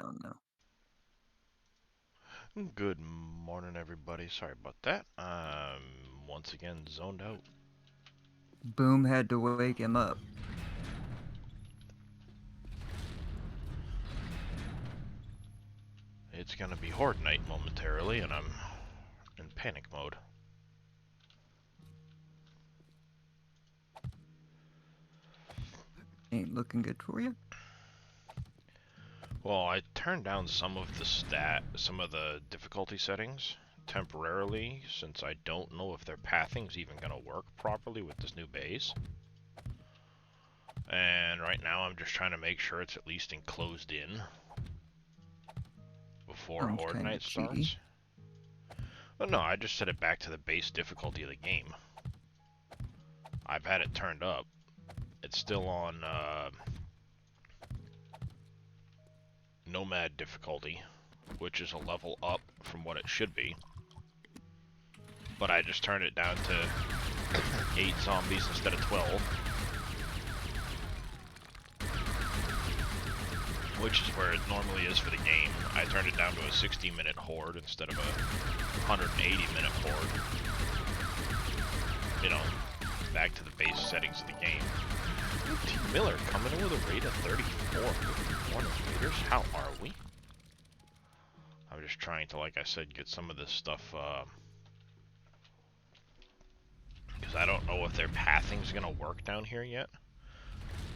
don't know. Good morning, everybody. Sorry about that. I'm once again zoned out. Boom had to wake him up. It's gonna be horde night momentarily, and I'm in panic mode. Ain't looking good for you. Well, I turned down some of the difficulty settings temporarily, since I don't know if their pathing's even gonna work properly with this new base. And right now, I'm just trying to make sure it's at least enclosed in before Sounds horde kinda night cheaty. starts. But no, I just set it back to the base difficulty of the game. I've had it turned up. It's still on Nomad difficulty, which is a level up from what it should be. But I just turned it down to 8 zombies instead of 12. Which is where it normally is for the game. I turned it down to a 60-minute horde instead of a 180-minute horde. You know, back to the base settings of the game. T. Miller coming in with a rate of 34 with 1 raiders. How are we? I'm just trying to, like I said, get some of this stuff, because I don't know if their pathing's gonna work down here yet.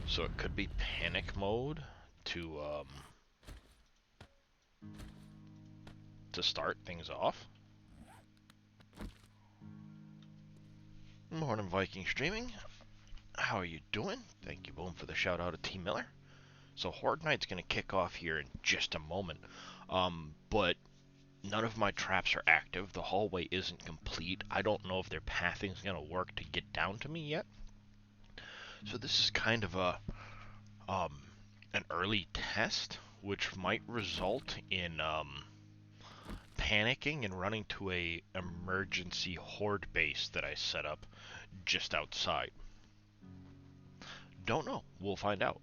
So it could be panic mode to start things off. Morning Viking streaming. How are you doing? Thank you, Boom, for the shout out to T. Miller. So Horde Night's gonna kick off here in just a moment. But none of my traps are active. The hallway isn't complete. I don't know if their pathing's gonna work to get down to me yet. So this is kind of an early test, which might result in panicking and running to a emergency horde base that I set up just outside. Don't know. We'll find out.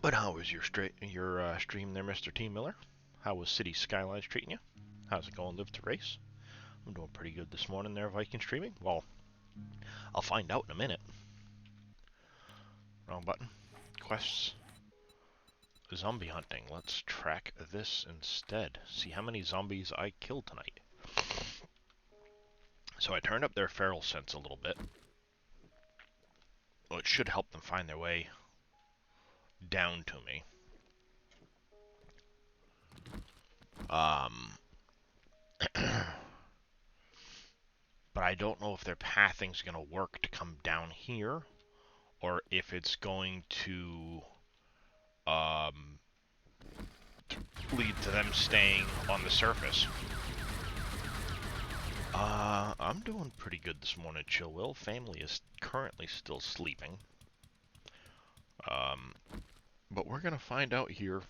But how was your stream there, Mr. T. Miller? How was City Skylines treating you? How's it going, Live to Race? I'm doing pretty good this morning there, Viking streaming. Well, I'll find out in a minute. Wrong button. Quests. Zombie hunting. Let's track this instead. See how many zombies I killed tonight. So I turned up their feral sense a little bit. Well, it should help them find their way down to me. But I don't know if their pathing's going to work to come down here, or if it's going to lead to them staying on the surface. I'm doing pretty good this morning, Chill Will. Family is currently still sleeping. But we're going to find out here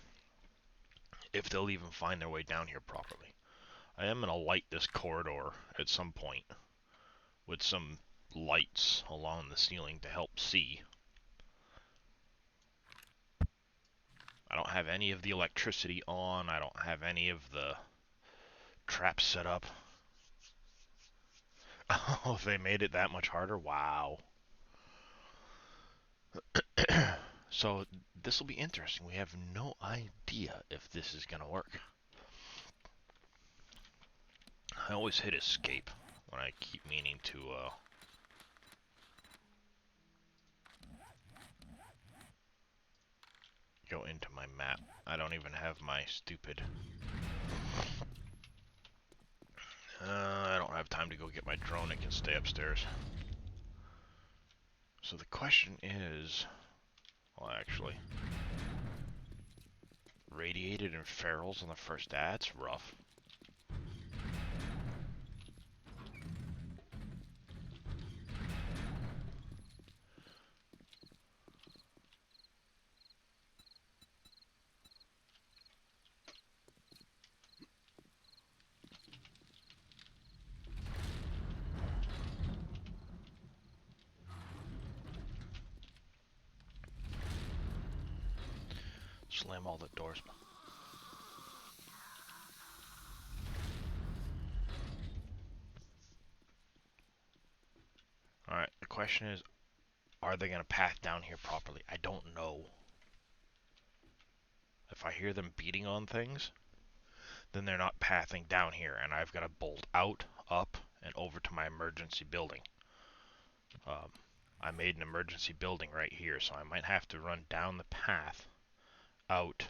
if they'll even find their way down here properly. I am going to light this corridor at some point with some lights along the ceiling to help see. I don't have any of the electricity on. I don't have any of the traps set up. Oh, they made it that much harder? Wow. So this will be interesting. We have no idea if this is going to work. I always hit escape when I keep meaning to go into my map. I don't even have my stupid... I don't have time to go get my drone. It can stay upstairs. So the question is... Well, actually... Radiated and ferals on the first... That's rough. Slam all the doors. Alright, the question is, are they going to path down here properly? I don't know. If I hear them beating on things, then they're not pathing down here, and I've got to bolt out, up, and over to my emergency building. I made an emergency building right here, so I might have to run down the path, out,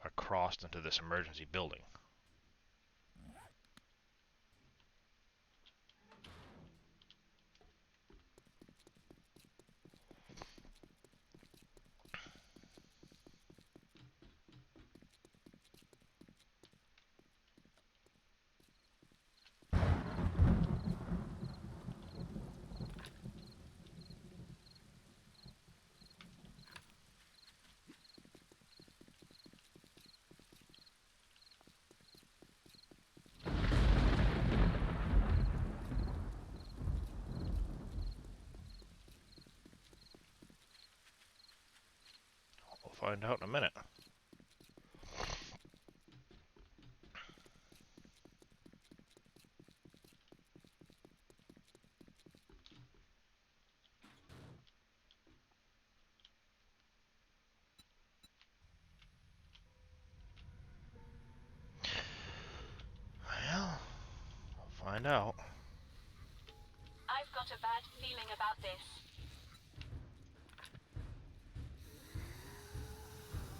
across into this emergency building. We'll find out in a minute. Well, we'll find out. I've got a bad feeling about this.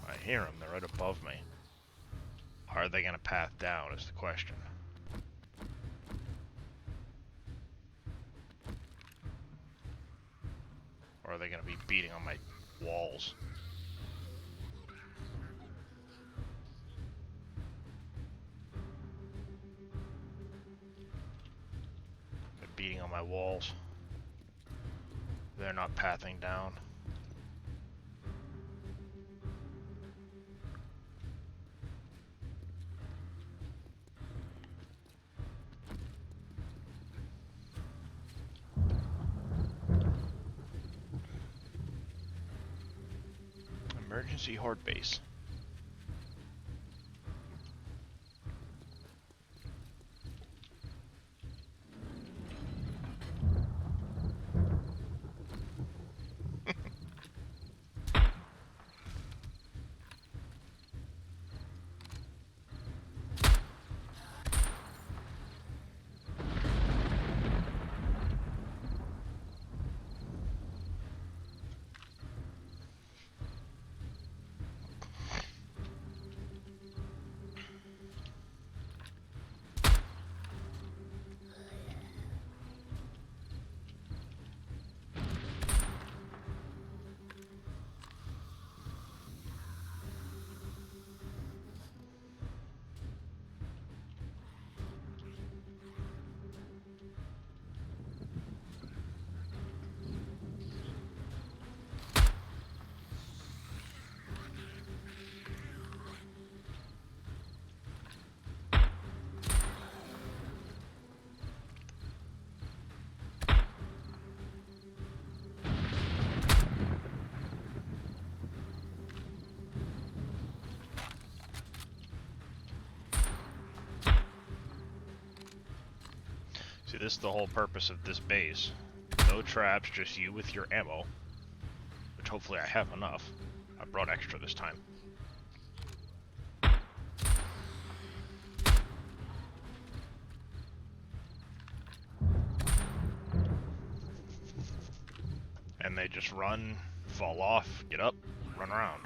I hear them, they're right above me. Are they going to path down is the question. Or are they going to be beating on my walls? They're beating on my walls. They're not pathing down. Emergency horde base. See, this is the whole purpose of this base. No traps, just you with your ammo. Which hopefully I have enough. I brought extra this time. And they just run, fall off, get up, run around.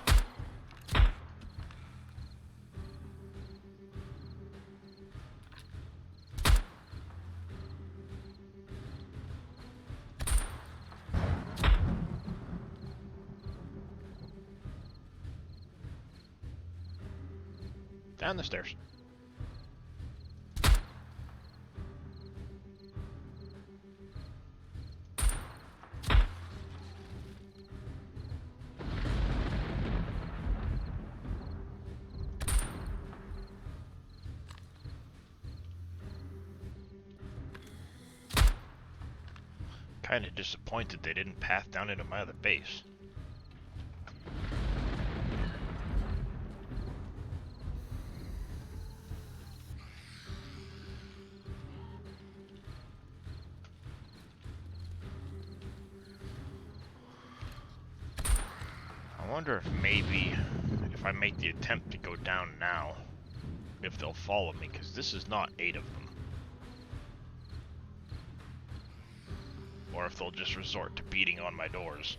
Down the stairs. Kinda disappointed they didn't path down into my other base. wonder if maybe if I make the attempt to go down now, if they'll follow me, because this is not 8 of them. Or if they'll just resort to beating on my doors.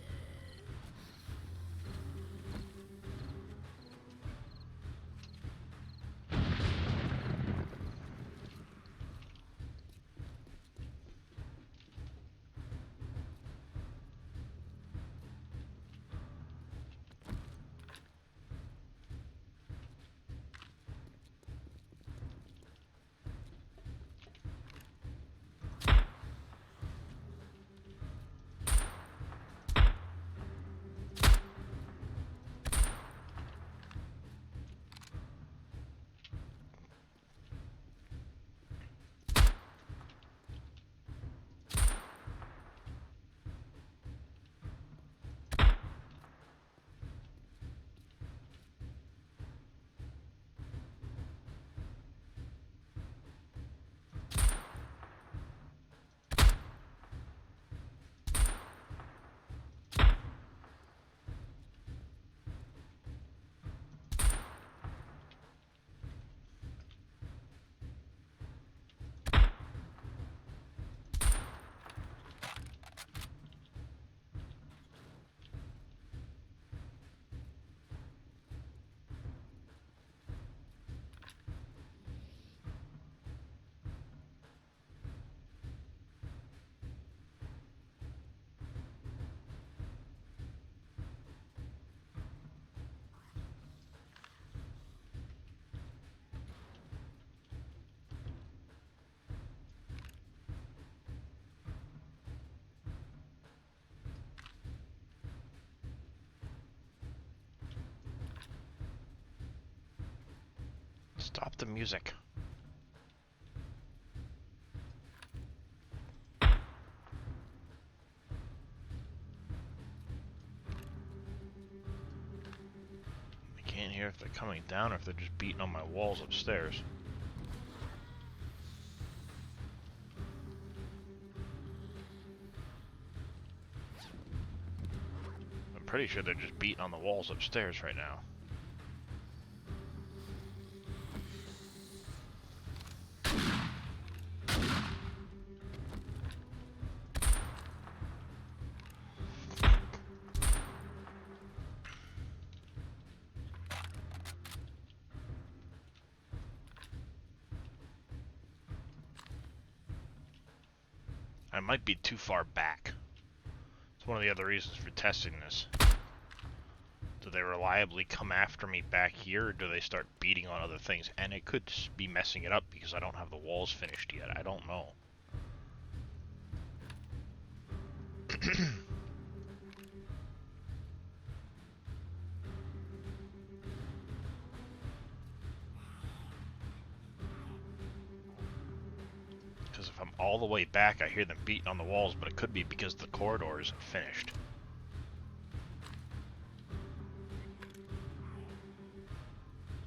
Stop the music. I can't hear if they're coming down or if they're just beating on my walls upstairs. I'm pretty sure they're just beating on the walls upstairs right now. I might be too far back. It's one of the other reasons for testing this. Do they reliably come after me back here, or do they start beating on other things? And it could be messing it up because I don't have the walls finished yet. I don't know. Because if I'm all the way back, I hear them beating on the walls, but it could be because the corridor isn't finished.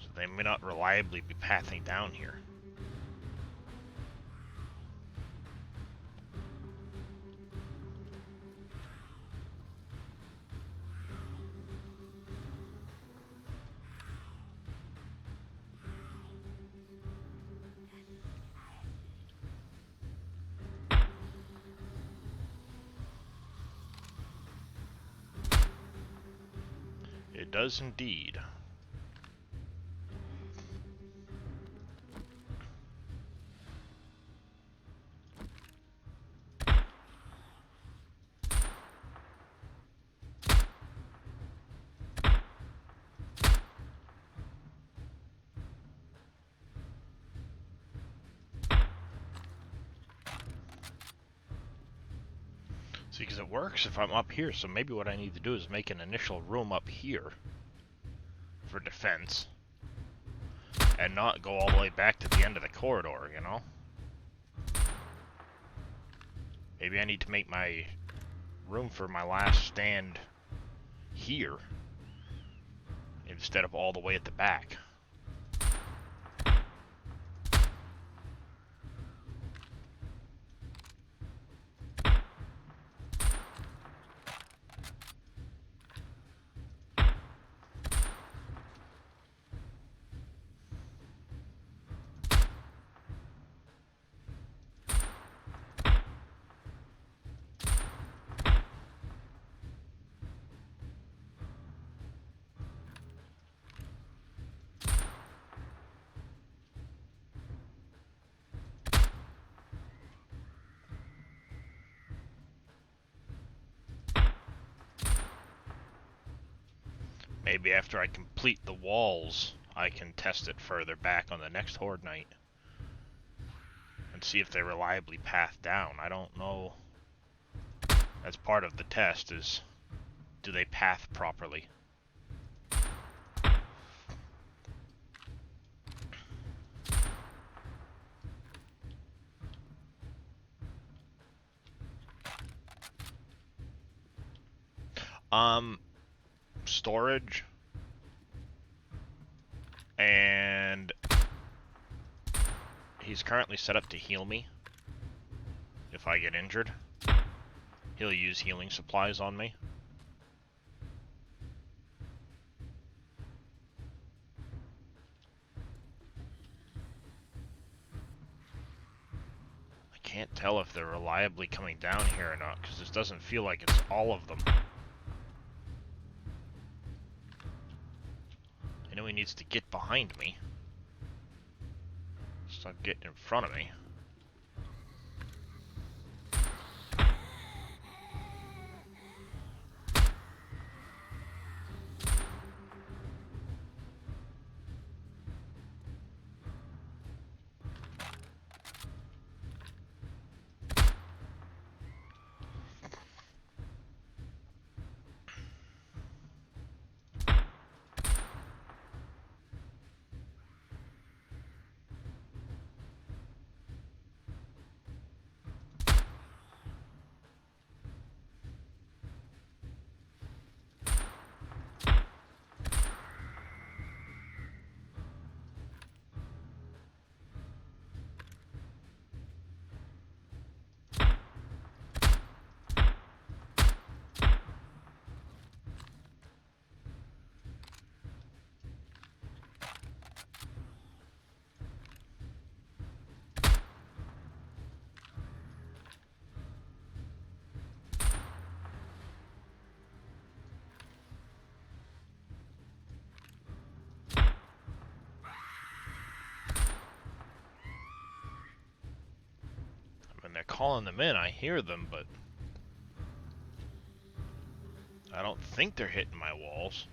So they may not reliably be pathing down here. It does indeed. See, because it works if I'm up here, so maybe what I need to do is make an initial room up here for defense, and not go all the way back to the end of the corridor, you know? Maybe I need to make my room for my last stand here, instead of all the way at the back. Maybe after I complete the walls, I can test it further back on the next Horde Night. And see if they reliably path down. I don't know. That's part of the test, is do they path properly? Storage and he's currently set up to heal me if I get injured. He'll use healing supplies on me. I can't tell if they're reliably coming down here or not, because this doesn't feel like it's all of them. I know he needs to get behind me. Stop getting in front of me. When they're calling them in, I hear them, but I don't think they're hitting my walls.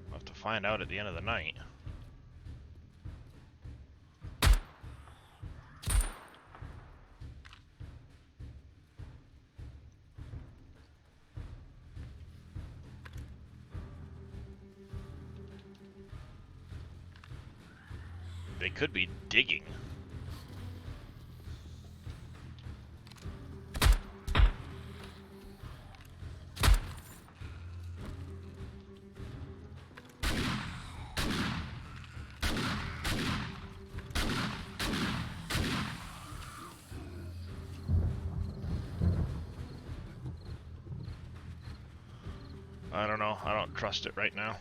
I'll have to find out at the end of the night. They could be digging. I don't know. I don't trust it right now.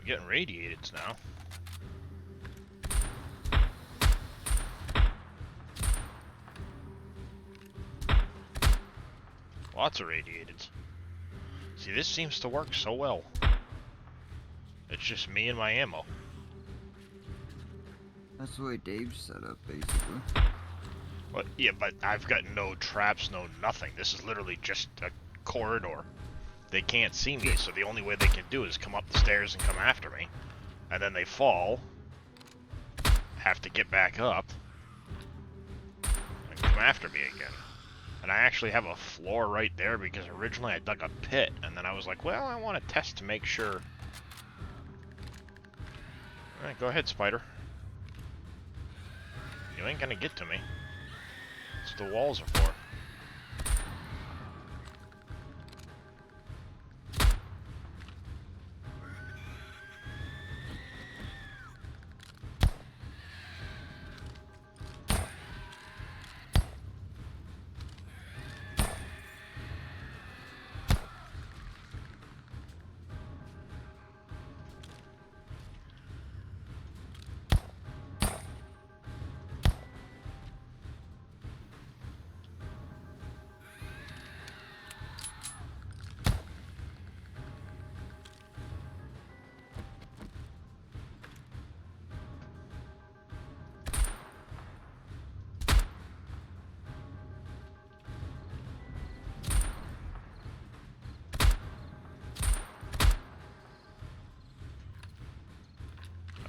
Getting radiated now. Lots of radiated. See, this seems to work so well. It's just me and my ammo. That's the way Dave's set up, basically. But yeah, but I've got no traps, no nothing. This is literally just a corridor. They can't see me, so the only way they can do is come up the stairs and come after me. And then they fall, have to get back up, and come after me again. And I actually have a floor right there because originally I dug a pit, and then I was like, well, I want to test to make sure. Alright, go ahead, spider. You ain't gonna get to me. That's what the walls are for.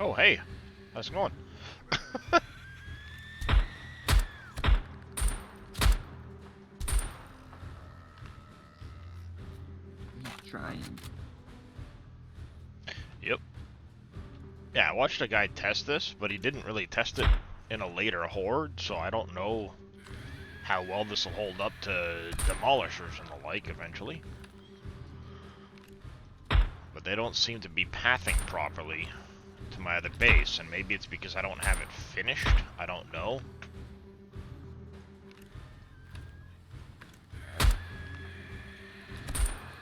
Oh, hey. How's it going? He's trying. Yep. Yeah, I watched a guy test this, but he didn't really test it in a later horde, so I don't know how well this will hold up to demolishers and the like eventually. But they don't seem to be pathing properly to my other base, and maybe it's because I don't have it finished. I don't know.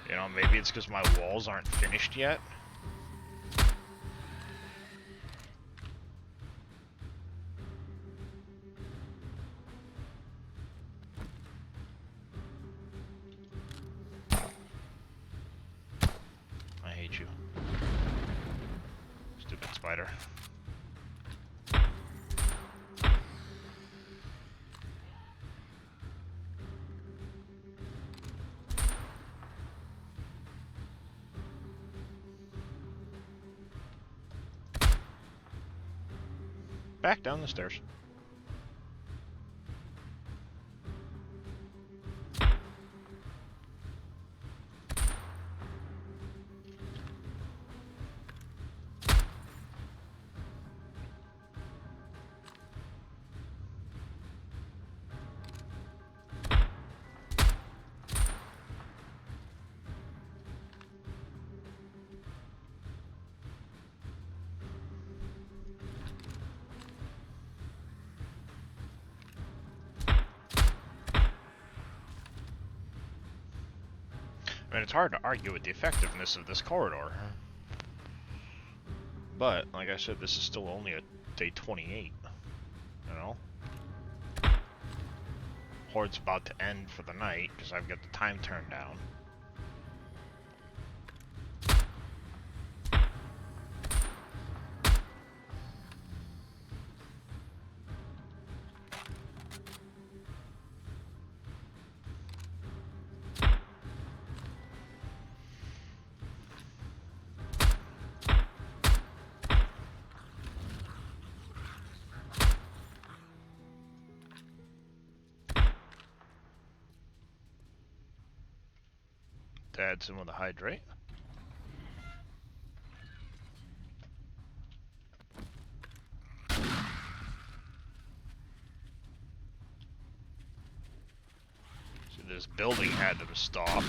You know, maybe it's because my walls aren't finished yet. I hate you. Stupid spider. Back down the stairs. I mean, it's hard to argue with the effectiveness of this corridor. But, like I said, this is still only a day 28. You know? Horde's about to end for the night, because I've got the time turned down. To add some of the hydrate. So this building had to be stopped.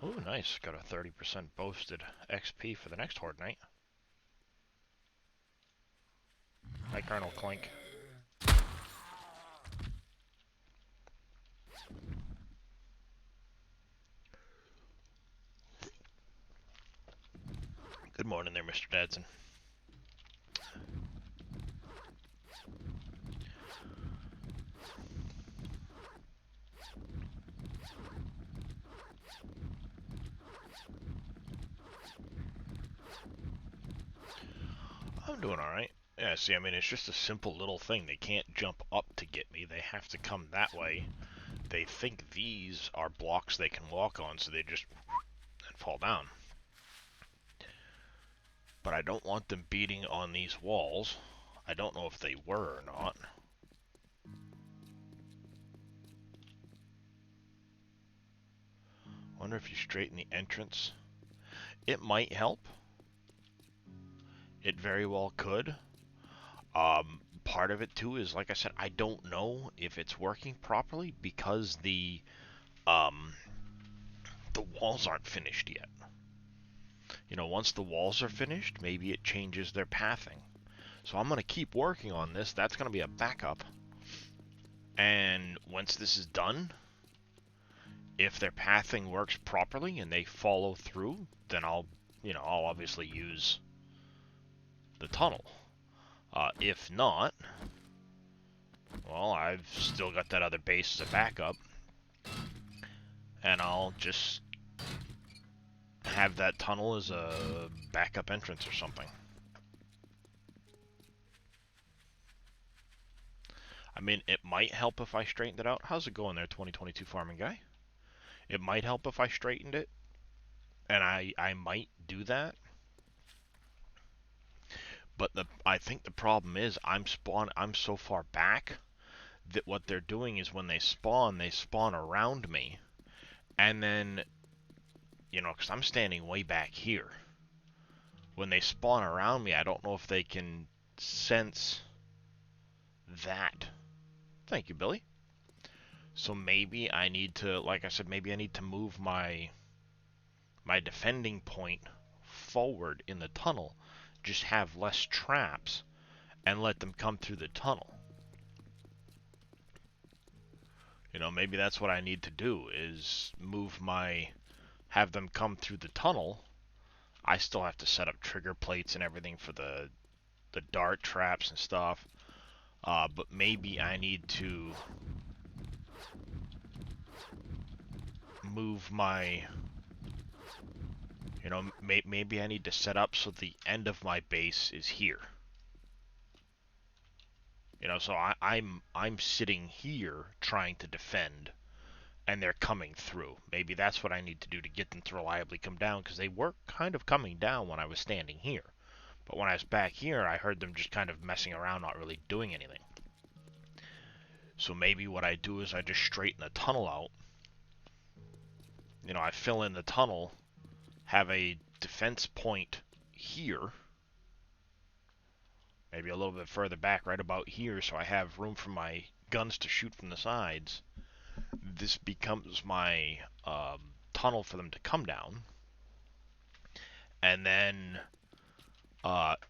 Oh, nice. Got a 30% boasted XP for the next Horde Night. Hi, Colonel Clink. Good morning there, Mr. Dadson. I'm doing alright. Yeah, see, I mean, it's just a simple little thing. They can't jump up to get me. They have to come that way. They think these are blocks they can walk on, so they just and fall down. But I don't want them beating on these walls. I don't know if they were or not. Wonder if you straighten the entrance. It might help. It very well could. Part of it too is, like I said, I don't know if it's working properly because the walls aren't finished yet. You know, once the walls are finished, maybe it changes their pathing. So I'm going to keep working on this. That's going to be a backup. And once this is done, if their pathing works properly and they follow through, then I'll obviously use the tunnel. If not, well, I've still got that other base as a backup, and I'll just have that tunnel as a backup entrance or something. I mean, it might help if I straightened it out. How's it going there, 2022 farming guy? It might help if I straightened it, and I might do that. But I think the problem is I'm so far back that what they're doing is when they spawn around me, and then, you know, because I'm standing way back here. When they spawn around me, I don't know if they can sense that. Thank you, Billy. So maybe I need to, like I said, maybe I need to move my defending point forward in the tunnel, just have less traps, and let them come through the tunnel. You know, maybe that's what I need to do, is have them come through the tunnel. I still have to set up trigger plates and everything for the dart traps and stuff. But maybe I need to move my, you know, maybe I need to set up so the end of my base is here. You know, so I'm sitting here trying to defend, and they're coming through. Maybe that's what I need to do to get them to reliably come down, because they were kind of coming down when I was standing here. But when I was back here, I heard them just kind of messing around, not really doing anything. So maybe what I do is I just straighten the tunnel out. You know, I fill in the tunnel, have a defense point here, maybe a little bit further back, right about here, so I have room for my guns to shoot from the sides. This becomes my tunnel for them to come down. And then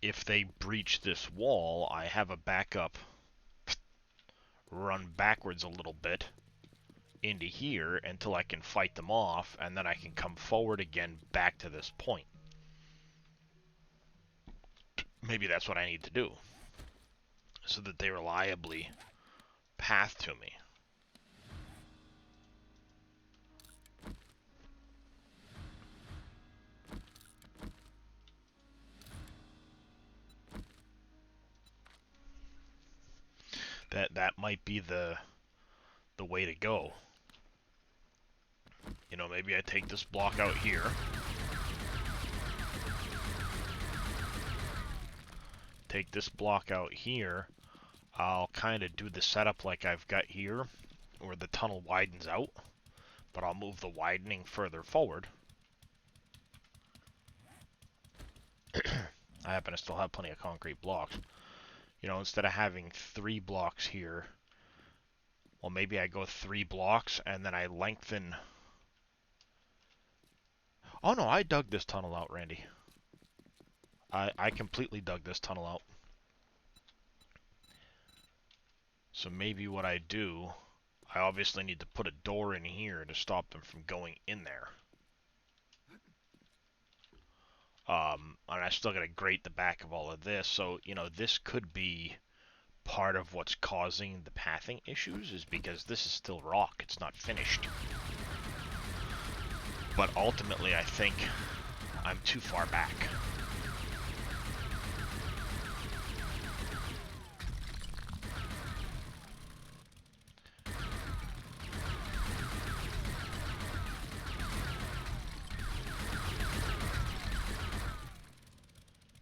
if they breach this wall, I have a backup, run backwards a little bit into here until I can fight them off, and then I can come forward again back to this point. Maybe that's what I need to do, so that they reliably path to me. That might be the way to go. You know, maybe I take this block out here. Take this block out here. I'll kind of do the setup like I've got here, where the tunnel widens out, but I'll move the widening further forward. I happen to still have plenty of concrete blocks. You know, instead of having 3 blocks here, well, maybe I go 3 blocks and then I lengthen. Oh no, I dug this tunnel out, Randy. I completely dug this tunnel out. So maybe what I do, I obviously need to put a door in here to stop them from going in there. And I still gotta grate the back of all of this, so, you know, this could be part of what's causing the pathing issues, is because this is still rock, it's not finished. But ultimately, I think I'm too far back.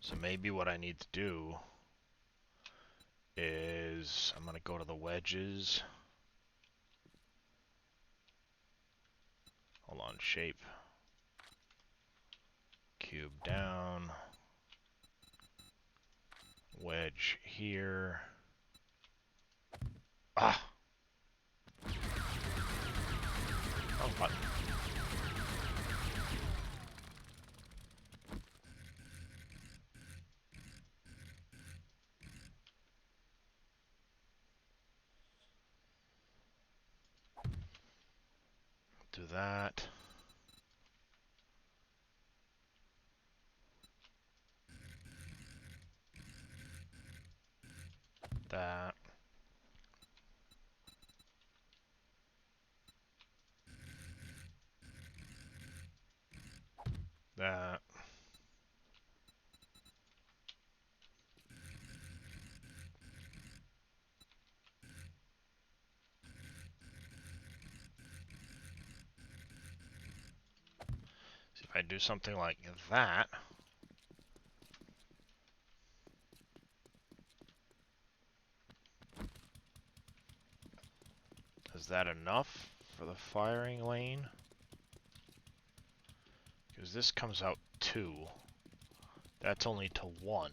So maybe what I need to do is I'm going to go to the wedges. Hold on, shape. Cube down. Wedge here. Ah! Oh, button. Do that. That. That. I do something like that, is that enough for the firing lane? Because this comes out 2. That's only to 1.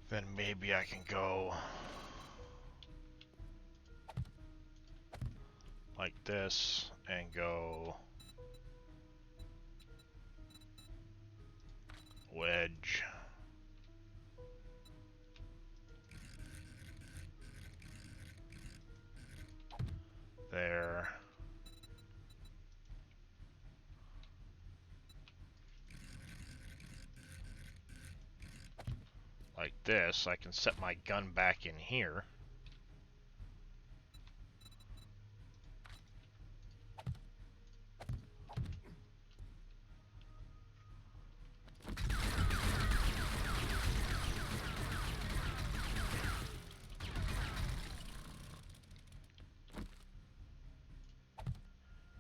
Then maybe I can go like this and go wedge. There. Like this, I can set my gun back in here.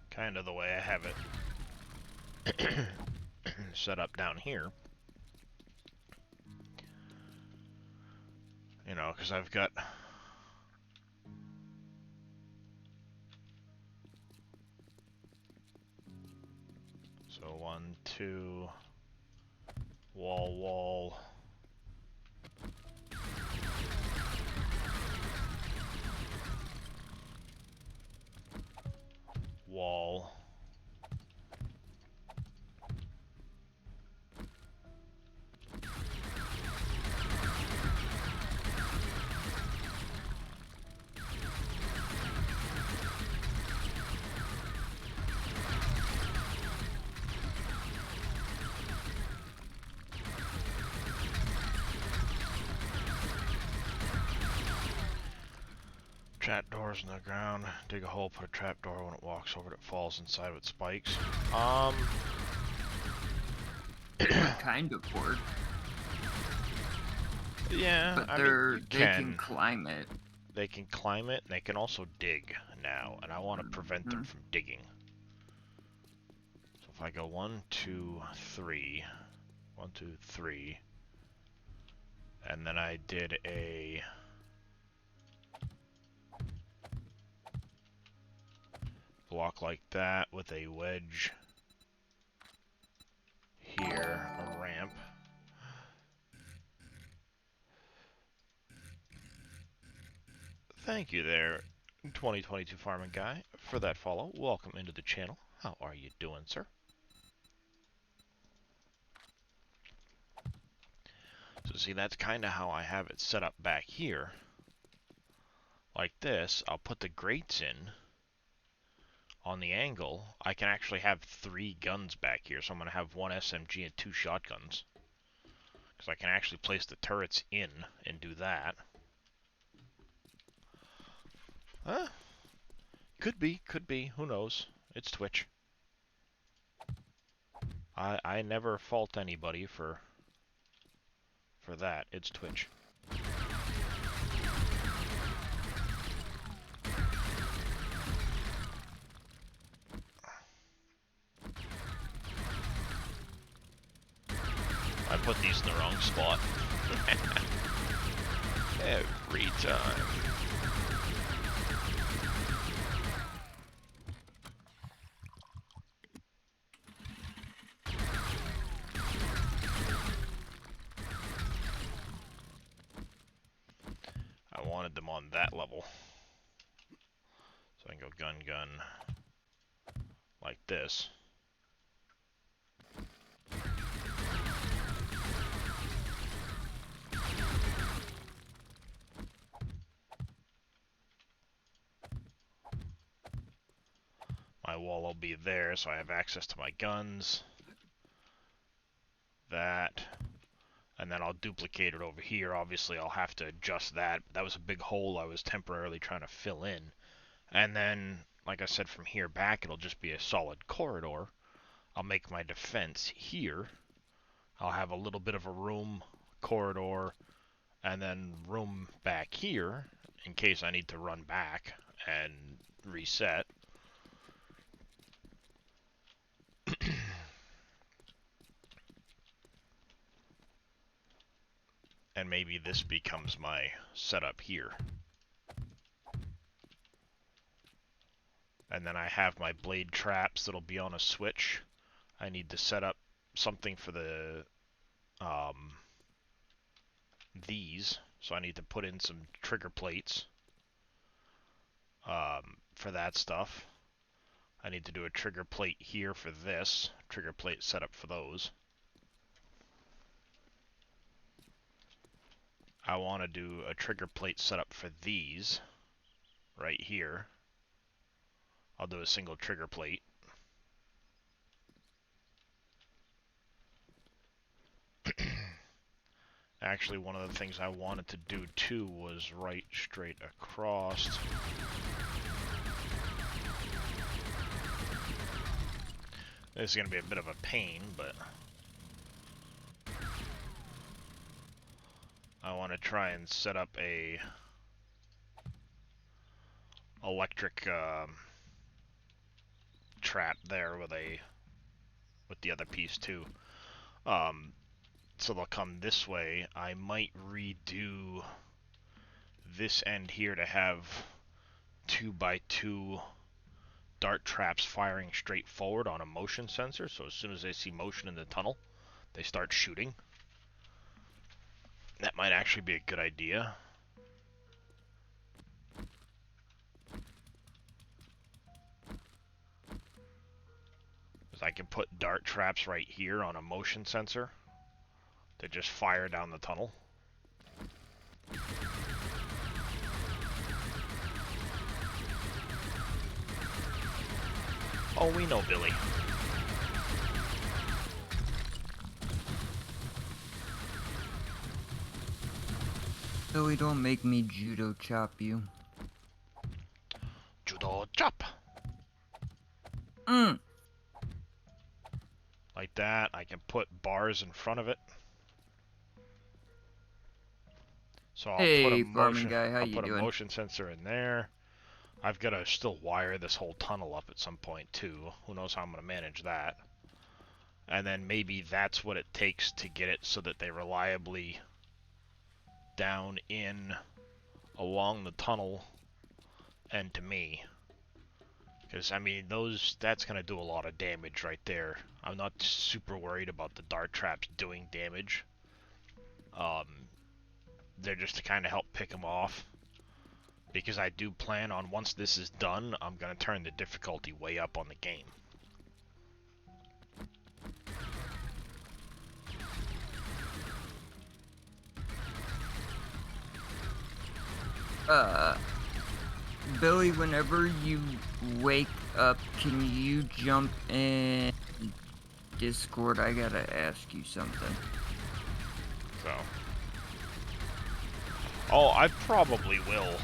Kind of the way I have it set up down here. You know, because I've got so 1, 2, wall, wall. Trap doors in the ground. Dig a hole, put a trap door. When it walks over it, falls inside with spikes. Kind of work. Yeah, But I they mean, can climb it. They can climb it, and they can also dig now, and I want to prevent them from digging. So if I go 1, 2, 3, 1, 2, 3, and then I did a block like that with a wedge here, a ramp. Thank you there, 2022 Farming Guy, for that follow. Welcome into the channel. How are you doing, sir? So see, that's kind of how I have it set up back here. Like this, I'll put the grates in on the angle. I can actually have 3 guns back here, so I'm going to have 1 SMG and 2 shotguns. Because I can actually place the turrets in and do that. Huh? Could be, who knows? It's Twitch. I never fault anybody for that. It's Twitch. I put these in the wrong spot. Every time. I wanted them on that level. So I can go gun, gun, like this. my wall will be there, so I have access to my guns. That. And then I'll duplicate it over here. Obviously, I'll have to adjust that. That was a big hole I was temporarily trying to fill in. And then, like I said, from here back, it'll just be a solid corridor. I'll make my defense here. I'll have a little bit of a room, corridor, and then room back here in case I need to run back and reset. And maybe this becomes my setup here. And then I have my blade traps that'll be on a switch. I need to set up something for the these, so I need to put in some trigger plates for that stuff. I need to do a trigger plate here for this, trigger plate setup for those. I want to do a trigger plate setup for these right here. I'll do a single trigger plate. Actually, one of the things I wanted to do too was right straight across. This is going to be a bit of a pain, but I want to try and set up a electric trap there with the other piece too. So they'll come this way. I might redo this end here to have 2x2 dart traps firing straight forward on a motion sensor, so as soon as they see motion in the tunnel, they start shooting. That might actually be a good idea. Because I can put dart traps right here on a motion sensor to just fire down the tunnel. Oh, we know Billy. Billy, don't make me judo chop you. Judo chop! Like that. I can put bars in front of it. So I'll Hey, put a farming guy, how I'll you put doing? a motion sensor in there. I've got to still wire this whole tunnel up at some point too. Who knows how I'm going to manage that. And then maybe that's what it takes to get it so that they reliably down in along the tunnel and to me. Because, I mean, that's going to do a lot of damage right there. I'm not super worried about the dart traps doing damage. They're just to kind of help pick them off. Because I do plan on, once this is done, I'm going to turn the difficulty way up on the game. Billy, whenever you wake up, can you jump in Discord? I gotta ask you something. So. Oh, I probably will.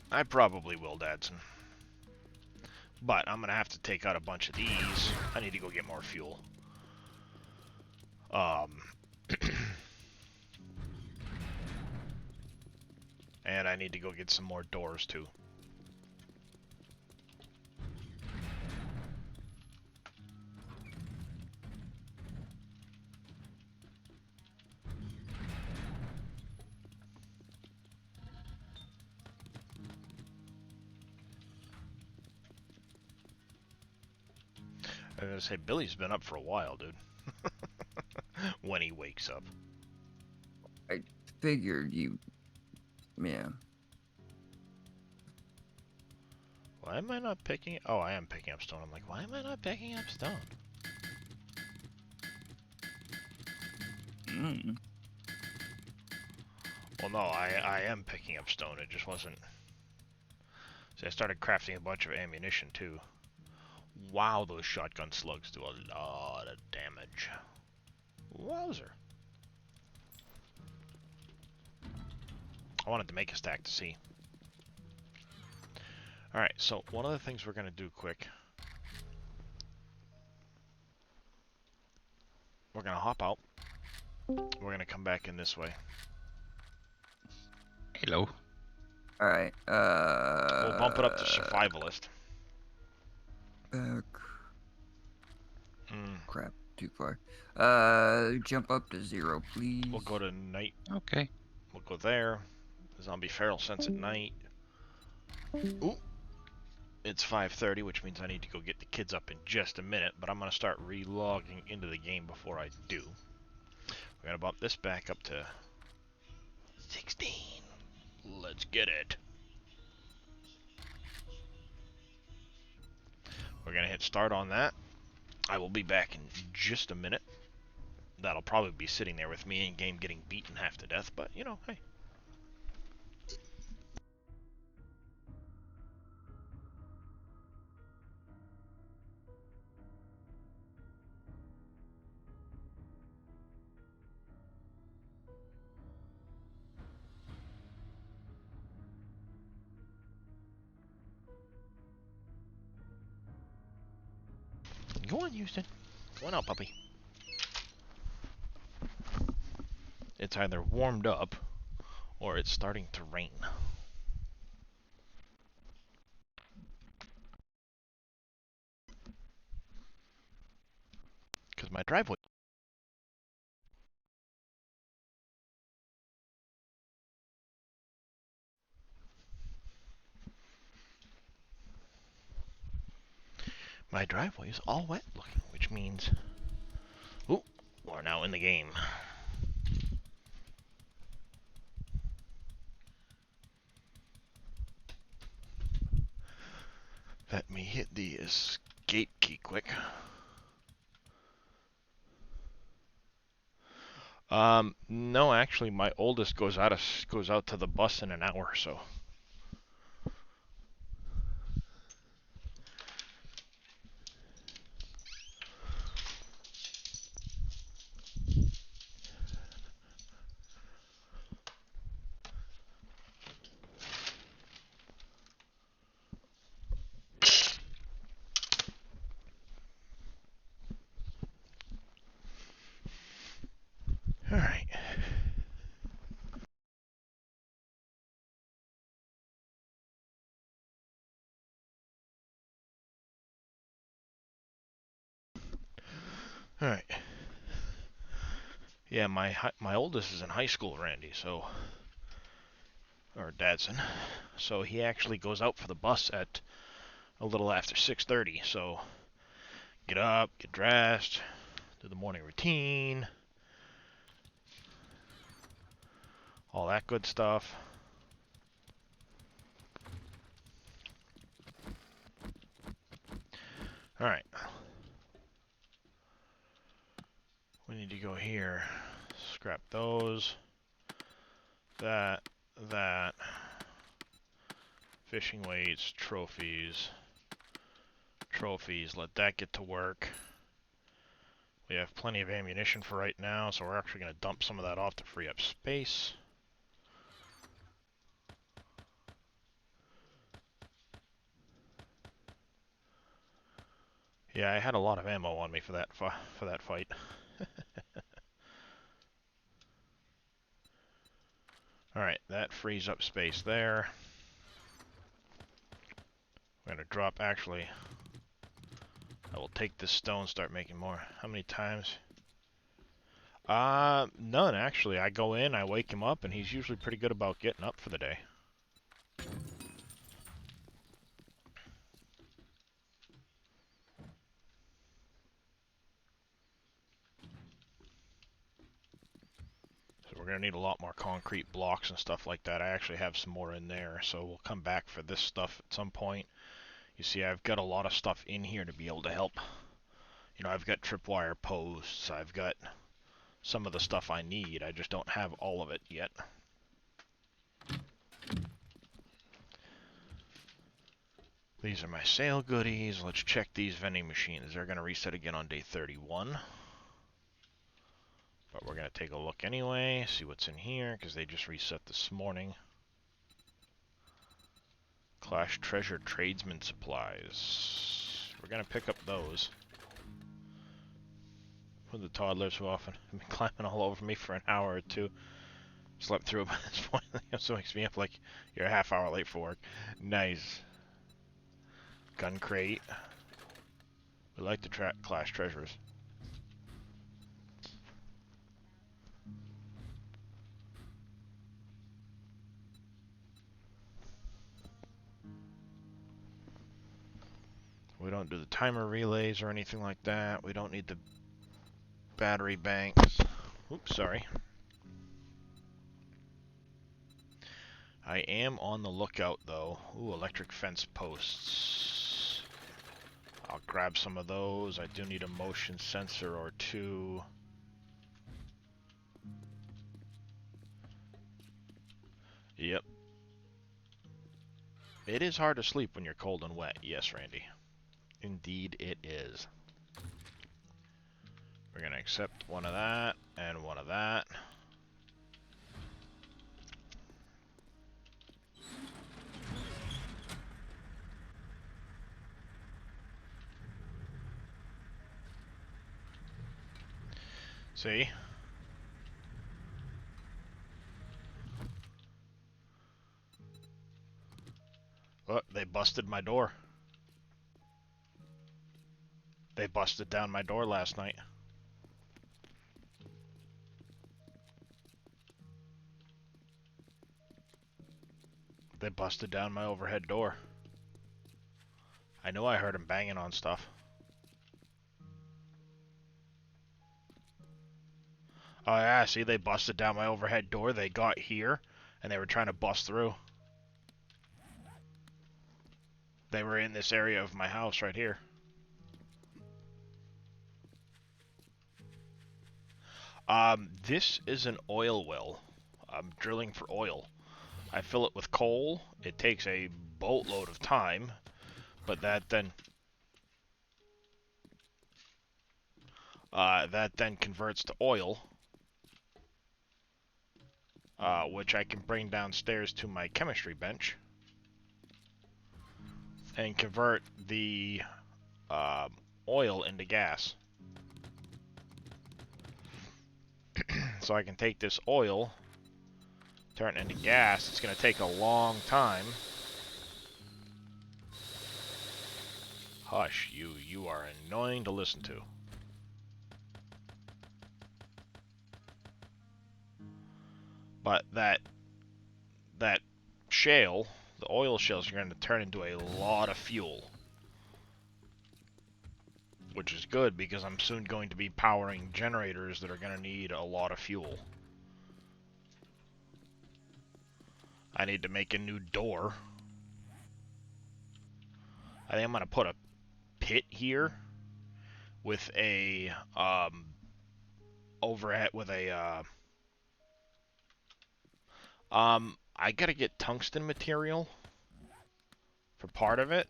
I probably will, Dadson. But I'm gonna have to take out a bunch of these. I need to go get more fuel. And I need to go get some more doors, too. I was gonna say, Billy's been up for a while, dude. When he wakes up. I figured you... Yeah. Why am I not picking... Oh, I am picking up stone. I'm like, why am I not picking up stone? Well, no, I am picking up stone. It just wasn't. See, I started crafting a bunch of ammunition too. Wow, those shotgun slugs do a lot of damage. Wowzer. I wanted to make a stack to see. Alright, so one of the things we're going to do quick. We're going to hop out. We're going to come back in this way. Hello. Alright, We'll bump it up to survivalist. Back. Mm. Crap, too far. Jump up to 0, please. We'll go to night. Okay. We'll go there. The zombie feral sense at night. Ooh. It's 5:30, which means I need to go get the kids up in just a minute, but I'm going to start re-logging into the game before I do. We're going to bump this back up to 16. Let's get it. We're going to hit start on that. I will be back in just a minute. That'll probably be sitting there with me in game getting beaten half to death, but you know, hey. Go on, Houston. Go on out, puppy. It's either warmed up or it's starting to rain. Because my driveway... My driveway is all wet looking, which means... Ooh, we're now in the game. Let me hit the escape key quick. No, actually, my oldest goes out to the bus in an hour or so. All right. All right. Yeah, my oldest is in high school, Randy. So, or Dadson. So he actually goes out for the bus at a little after 6:30. So get up, get dressed, do the morning routine, all that good stuff. All right. We need to go here. Scrap those. That. Fishing weights, trophies. Trophies, let that get to work. We have plenty of ammunition for right now, so we're actually going to dump some of that off to free up space. Yeah, I had a lot of ammo on me for that fight. Alright, that frees up space there. We're going to drop, actually, I will take this stone, start making more. How many times? None, actually. I go in, I wake him up, and he's usually pretty good about getting up for the day. So we're going to need a lot more concrete blocks and stuff like that. I actually have some more in there, so we'll come back for this stuff at some point. You see, I've got a lot of stuff in here to be able to help. You know, I've got tripwire posts, I've got some of the stuff I need, I just don't have all of it yet. These are my sale goodies. Let's check these vending machines. They're going to reset again on day 31. But we're going to take a look anyway, see what's in here, because they just reset this morning. Clash Treasure Tradesman Supplies. We're going to pick up those. With the toddlers who often have been climbing all over me for an hour or two. Slept through by this point. It also wakes me up like you're a half hour late for work. Nice. Gun crate. We like to track Clash Treasures. We don't do the timer relays or anything like that. We don't need the battery banks. Oops, sorry. I am on the lookout though. Ooh, electric fence posts. I'll grab some of those. I do need a motion sensor or two. Yep. It is hard to sleep when you're cold and wet. Yes, Randy. Indeed it is. We're gonna accept one of that and one of that. See? Look, they busted my door. They busted down my door last night. They busted down my overhead door. I know I heard them banging on stuff. Oh yeah, see, they busted down my overhead door. They got here, and they were trying to bust through. They were in this area of my house right here. This is an oil well. I'm drilling for oil. I fill it with coal. It takes a boatload of time, but that then converts to oil, which I can bring downstairs to my chemistry bench and convert the oil into gas. So I can take this oil, turn it into gas. It's going to take a long time. Hush, you are annoying to listen to. But that shale, the oil shales, are going to turn into a lot of fuel. Which is good, because I'm soon going to be powering generators that are going to need a lot of fuel. I need to make a new door. I think I'm going to put a pit here with a overhead with a I got to get tungsten material for part of it.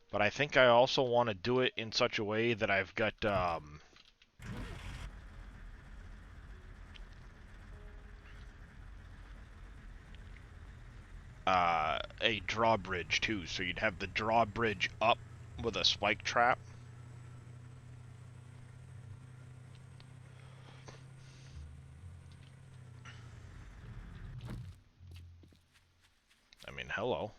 But I think I also want to do it in such a way that I've got a drawbridge too. So you'd have the drawbridge up with a spike trap. I mean, hello.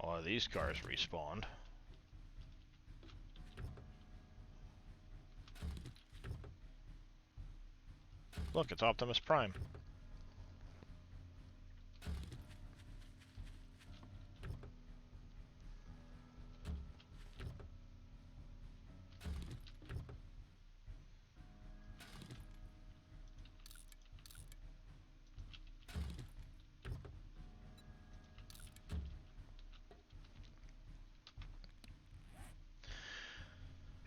All of these cars respawned. Look, it's Optimus Prime.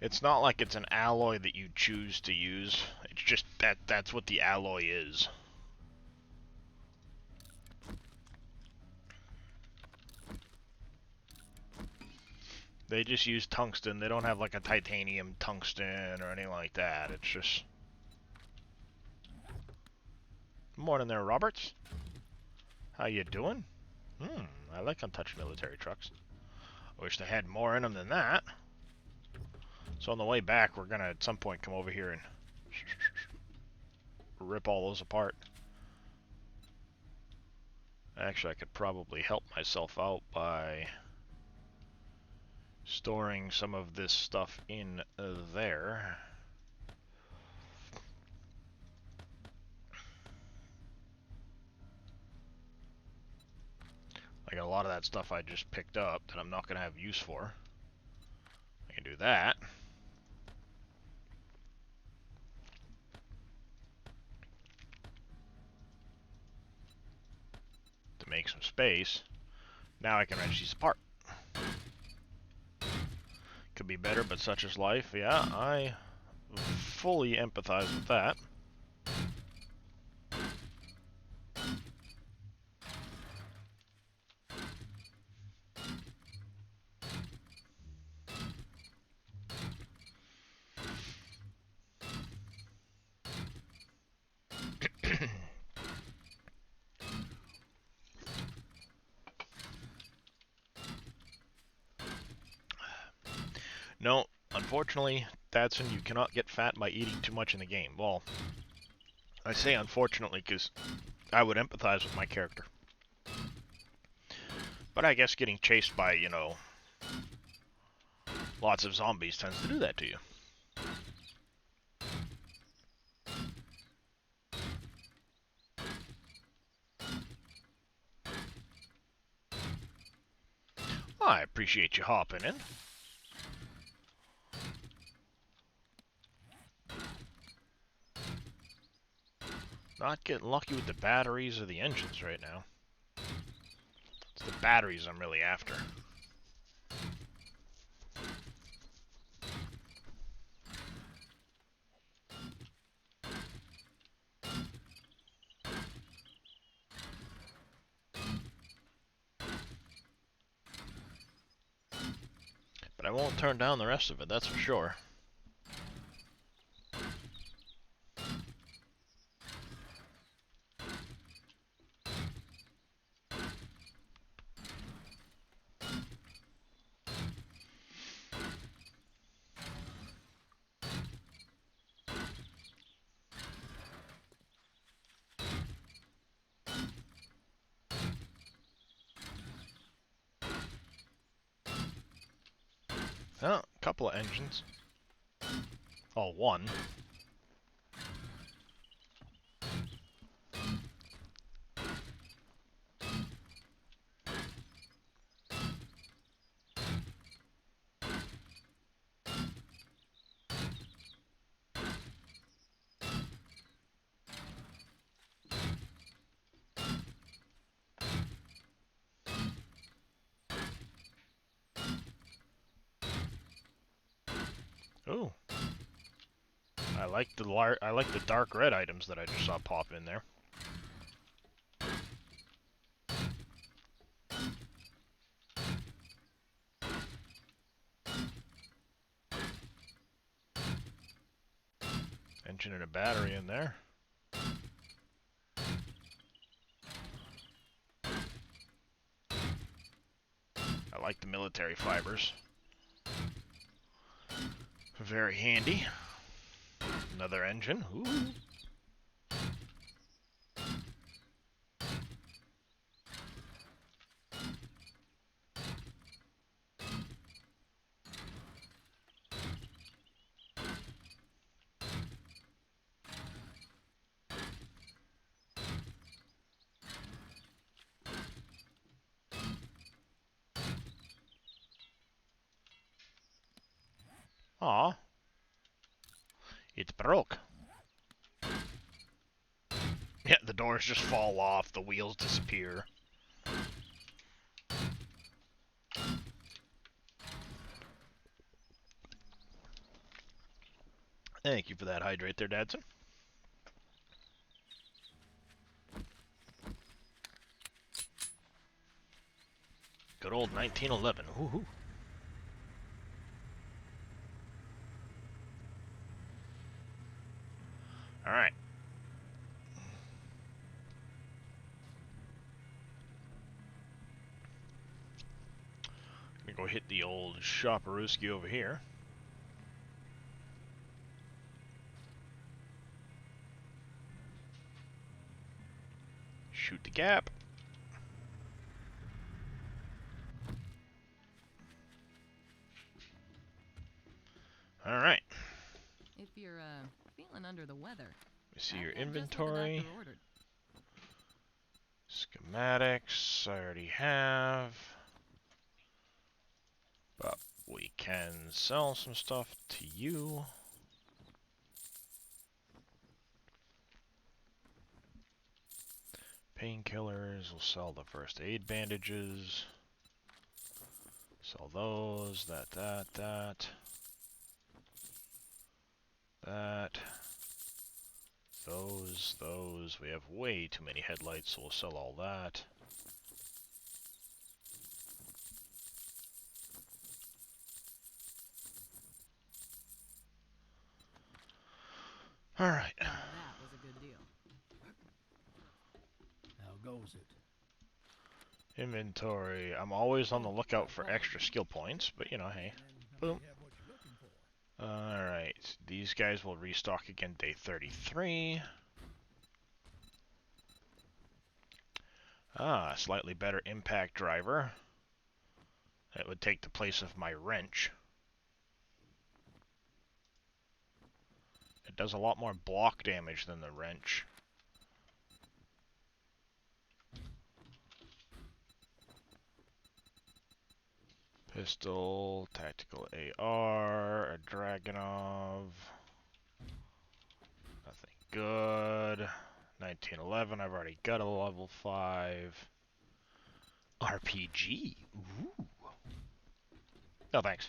It's not like it's an alloy that you choose to use. It's just that's what the alloy is. They just use tungsten. They don't have like a titanium tungsten or anything like that. It's just... Morning there, Roberts. How you doing? I like untouched military trucks. I wish they had more in them than that. So on the way back, we're gonna at some point come over here and rip all those apart. Actually, I could probably help myself out by storing some of this stuff in there. Like a lot of that stuff I just picked up that I'm not going to have use for. I can do that. To make some space. Now I can wrench these apart. Could be better, but such is life. Yeah, I fully empathize with that. No, unfortunately, Dadson, you cannot get fat by eating too much in the game. Well, I say unfortunately because I would empathize with my character. But I guess getting chased by, you know, lots of zombies tends to do that to you. I appreciate you hopping in. Not getting lucky with the batteries or the engines right now. It's the batteries I'm really after. But I won't turn down the rest of it, that's for sure. Oh, a couple of engines. Oh, one. Ooh. I like the dark red items that I just saw pop in there. Engine and a battery in there. I like the military fibers. Very handy. Another engine. Ooh. Aw. It's broke. Yeah, the doors just fall off, the wheels disappear. Thank you for that hydrate there, Dadson. Good old 1911. Woohoo. Alright. Gonna go hit the old Shopperooski over here. Shoot the gap. Alright. If you're feeling under the weather, See I've your got just what the inventory. doctor ordered. Schematics, I already have. But we can sell some stuff to you. Painkillers, we'll sell the first aid bandages. Sell those, that. Those. We have way too many headlights, so we'll sell all that. Alright. That was a good deal. How goes it? Inventory. I'm always on the lookout for extra skill points, but you know, hey. Boom. Alright. These guys will restock again day 33. Ah, slightly better impact driver. That would take the place of my wrench. It does a lot more block damage than the wrench. Pistol, tactical AR, a Dragunov. Nothing good. 1911, I've already got a level 5. RPG. Ooh. No thanks.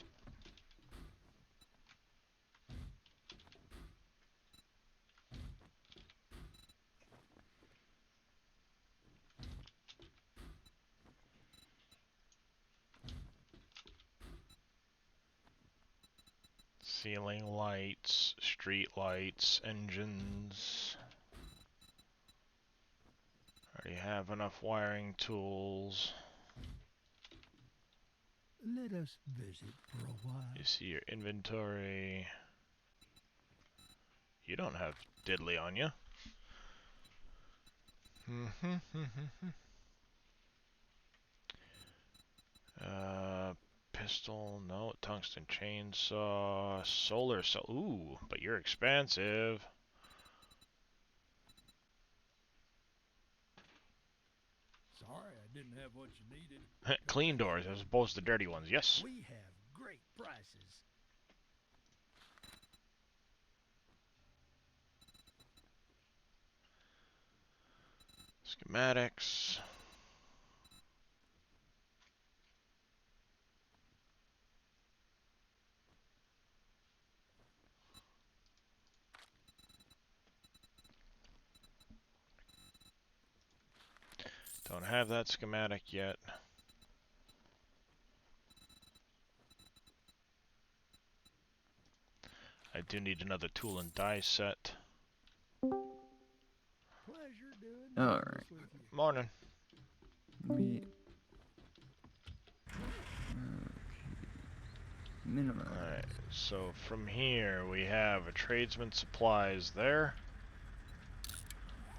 Ceiling lights, street lights, engines. Already have enough wiring tools. Let us visit for a while. You see your inventory. You don't have diddly on you. Pistol, no. Tungsten chainsaw. Solar cell. Ooh, but you're expensive. Sorry, I didn't have what you needed. Clean doors as opposed to dirty ones, yes. We have great prices. Schematics. Don't have that schematic yet. I do need another tool and die set. Pleasure doing Alright. business with you. Morning. Me. Minimum. Alright, so from here we have a tradesman supplies there.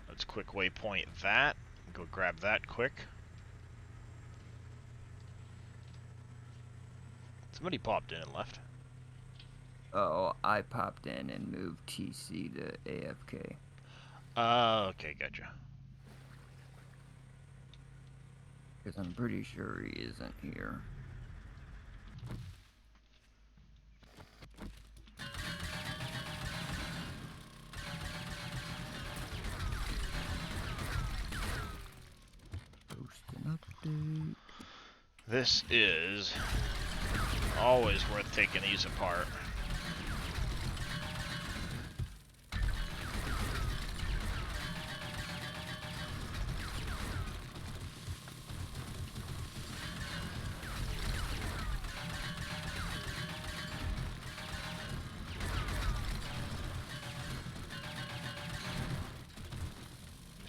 Let's quick waypoint that. Go grab that quick. Somebody popped in and left. Oh, I popped in and moved TC to AFK. Okay, gotcha. Because I'm pretty sure he isn't here. Post an update. This is always worth taking these apart.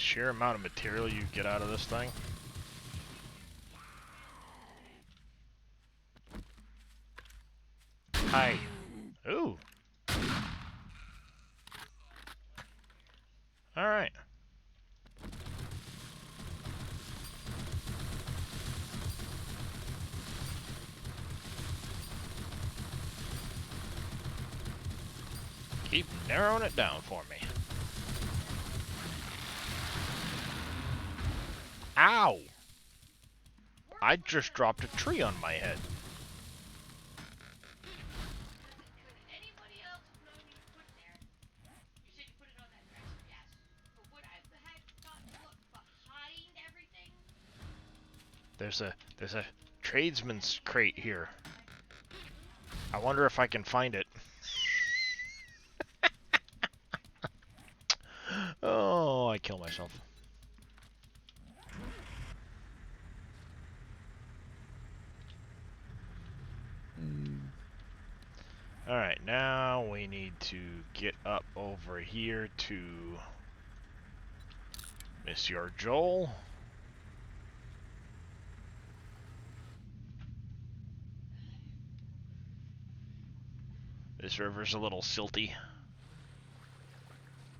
sheer amount of material you get out of this thing. Hi. Ooh. Alright. Keep narrowing it down for me. Ow! I just dropped a tree on my head. There's a tradesman's crate here. I wonder if I can find it. Oh, I kill myself. Alright, now we need to get up over here to Monsieur Joel. This river's a little silty.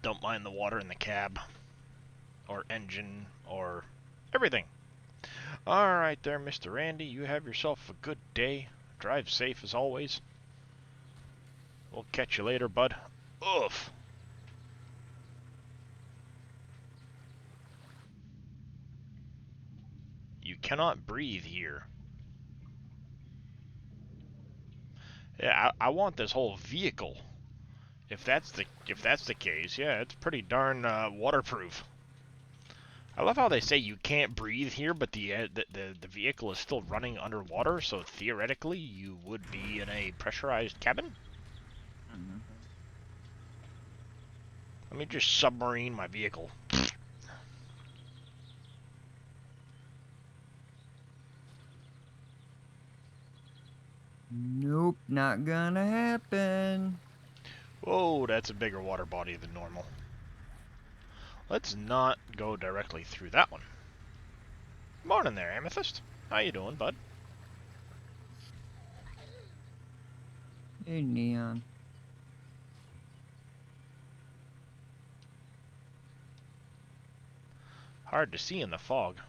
Don't mind the water in the cab. Or engine, or everything. Alright there, Mr. Randy. You have yourself a good day. Drive safe as always. We'll catch you later, bud. Oof. You cannot breathe here. Yeah, I want this whole vehicle. If that's the case, yeah, it's pretty darn waterproof. I love how they say you can't breathe here, but the vehicle is still running underwater, so theoretically you would be in a pressurized cabin. Mm-hmm. Let me just submarine my vehicle. Nope, not gonna happen. Whoa, that's a bigger water body than normal. Let's not go directly through that one. Morning there, Amethyst. How you doing, bud? Hey, Neon. Hard to see in the fog.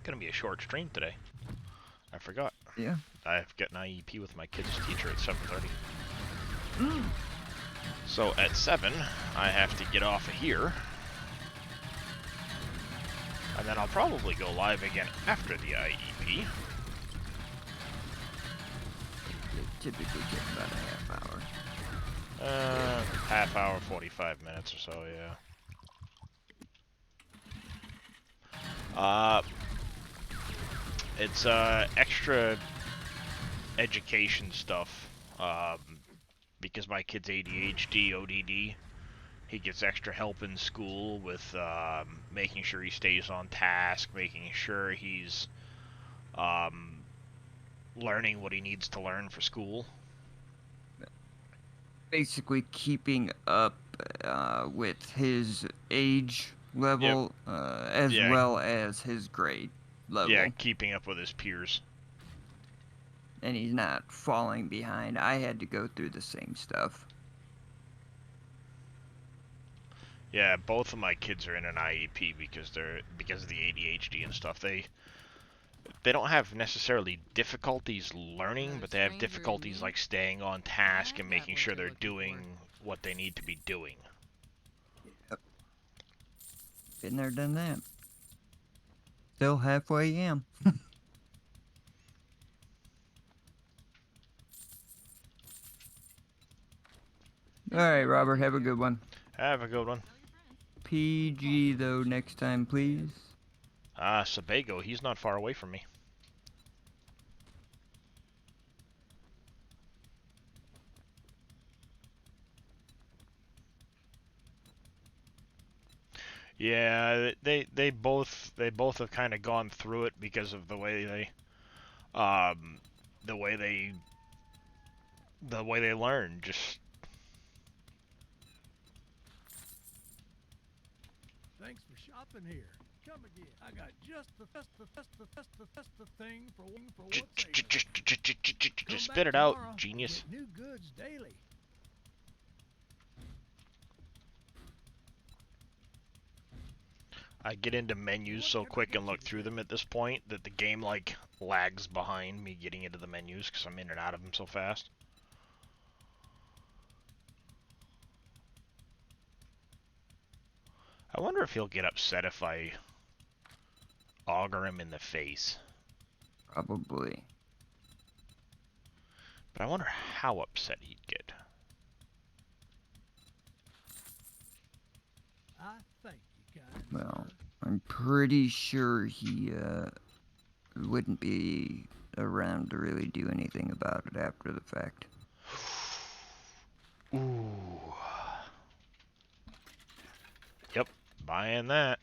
Gonna be a short stream today. I forgot. Yeah. I've got an IEP with my kids' teacher at 7:30. So at 7, I have to get off of here. And then I'll probably go live again after the IEP. They typically take about a half hour. Half hour, 45 minutes or so, yeah. It's extra education stuff, because my kid's ADHD, ODD. He gets extra help in school with making sure he stays on task, making sure he's learning what he needs to learn for school. Basically keeping up with his age level, as Yeah. well as his grade level. Yeah, keeping up with his peers. And he's not falling behind. I had to go through the same stuff. Yeah, both of my kids are in an IEP because of the ADHD and stuff. They don't have necessarily difficulties learning, but they have difficulties like staying on task and making sure they're doing what they need to be doing. Yep. Been there, done that. Still halfway am. Alright, Robert, have a good one. Have a good one. PG, though, next time, please. Ah, Sebago, he's not far away from me. Yeah, they both have kind of gone through it because of um the way they learn. Just Thanks for shopping here. Come again. I got just the thing for what's just spit it out, genius. Get new goods daily. I get into menus so quick and look through them at this point that the game like lags behind me getting into the menus because I'm in and out of them so fast. I wonder if he'll get upset if I auger him in the face. Probably. But I wonder how upset he'd get. I thank you, kind Well, sir. I'm pretty sure he wouldn't be around to really do anything about it after the fact. Ooh. Yep, buying that.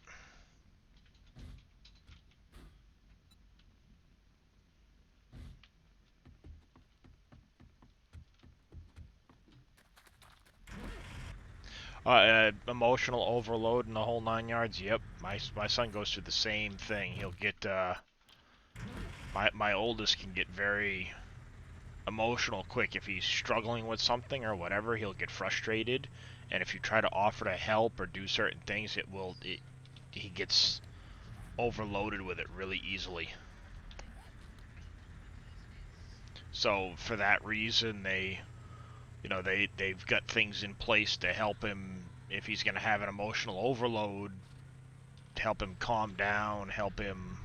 Emotional overload and the whole 9 yards. Yep, my son goes through the same thing. He'll get my oldest can get very emotional quick if he's struggling with something or whatever. He'll get frustrated, and if you try to offer to help or do certain things, he gets overloaded with it really easily. So for that reason, they've got things in place to help him if he's going to have an emotional overload, to help him calm down, help him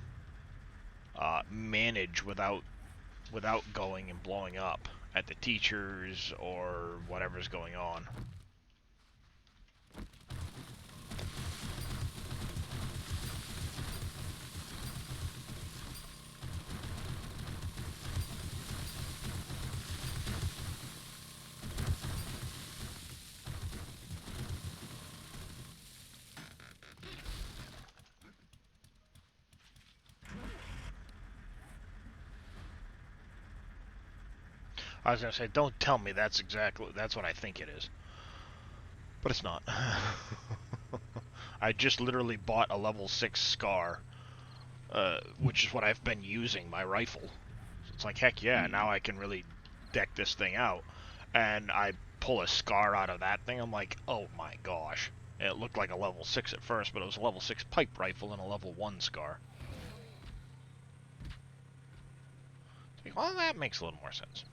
manage without going and blowing up at the teachers or whatever's going on. I was gonna say, don't tell me that's what I think it is. But it's not. I just literally bought a level 6 Scar, which is what I've been using, my rifle. So it's like, heck yeah, now I can really deck this thing out. And I pull a Scar out of that thing, I'm like, oh my gosh. It looked like a level 6 at first, but it was a level 6 pipe rifle and a level 1 Scar. Like, well, that makes a little more sense.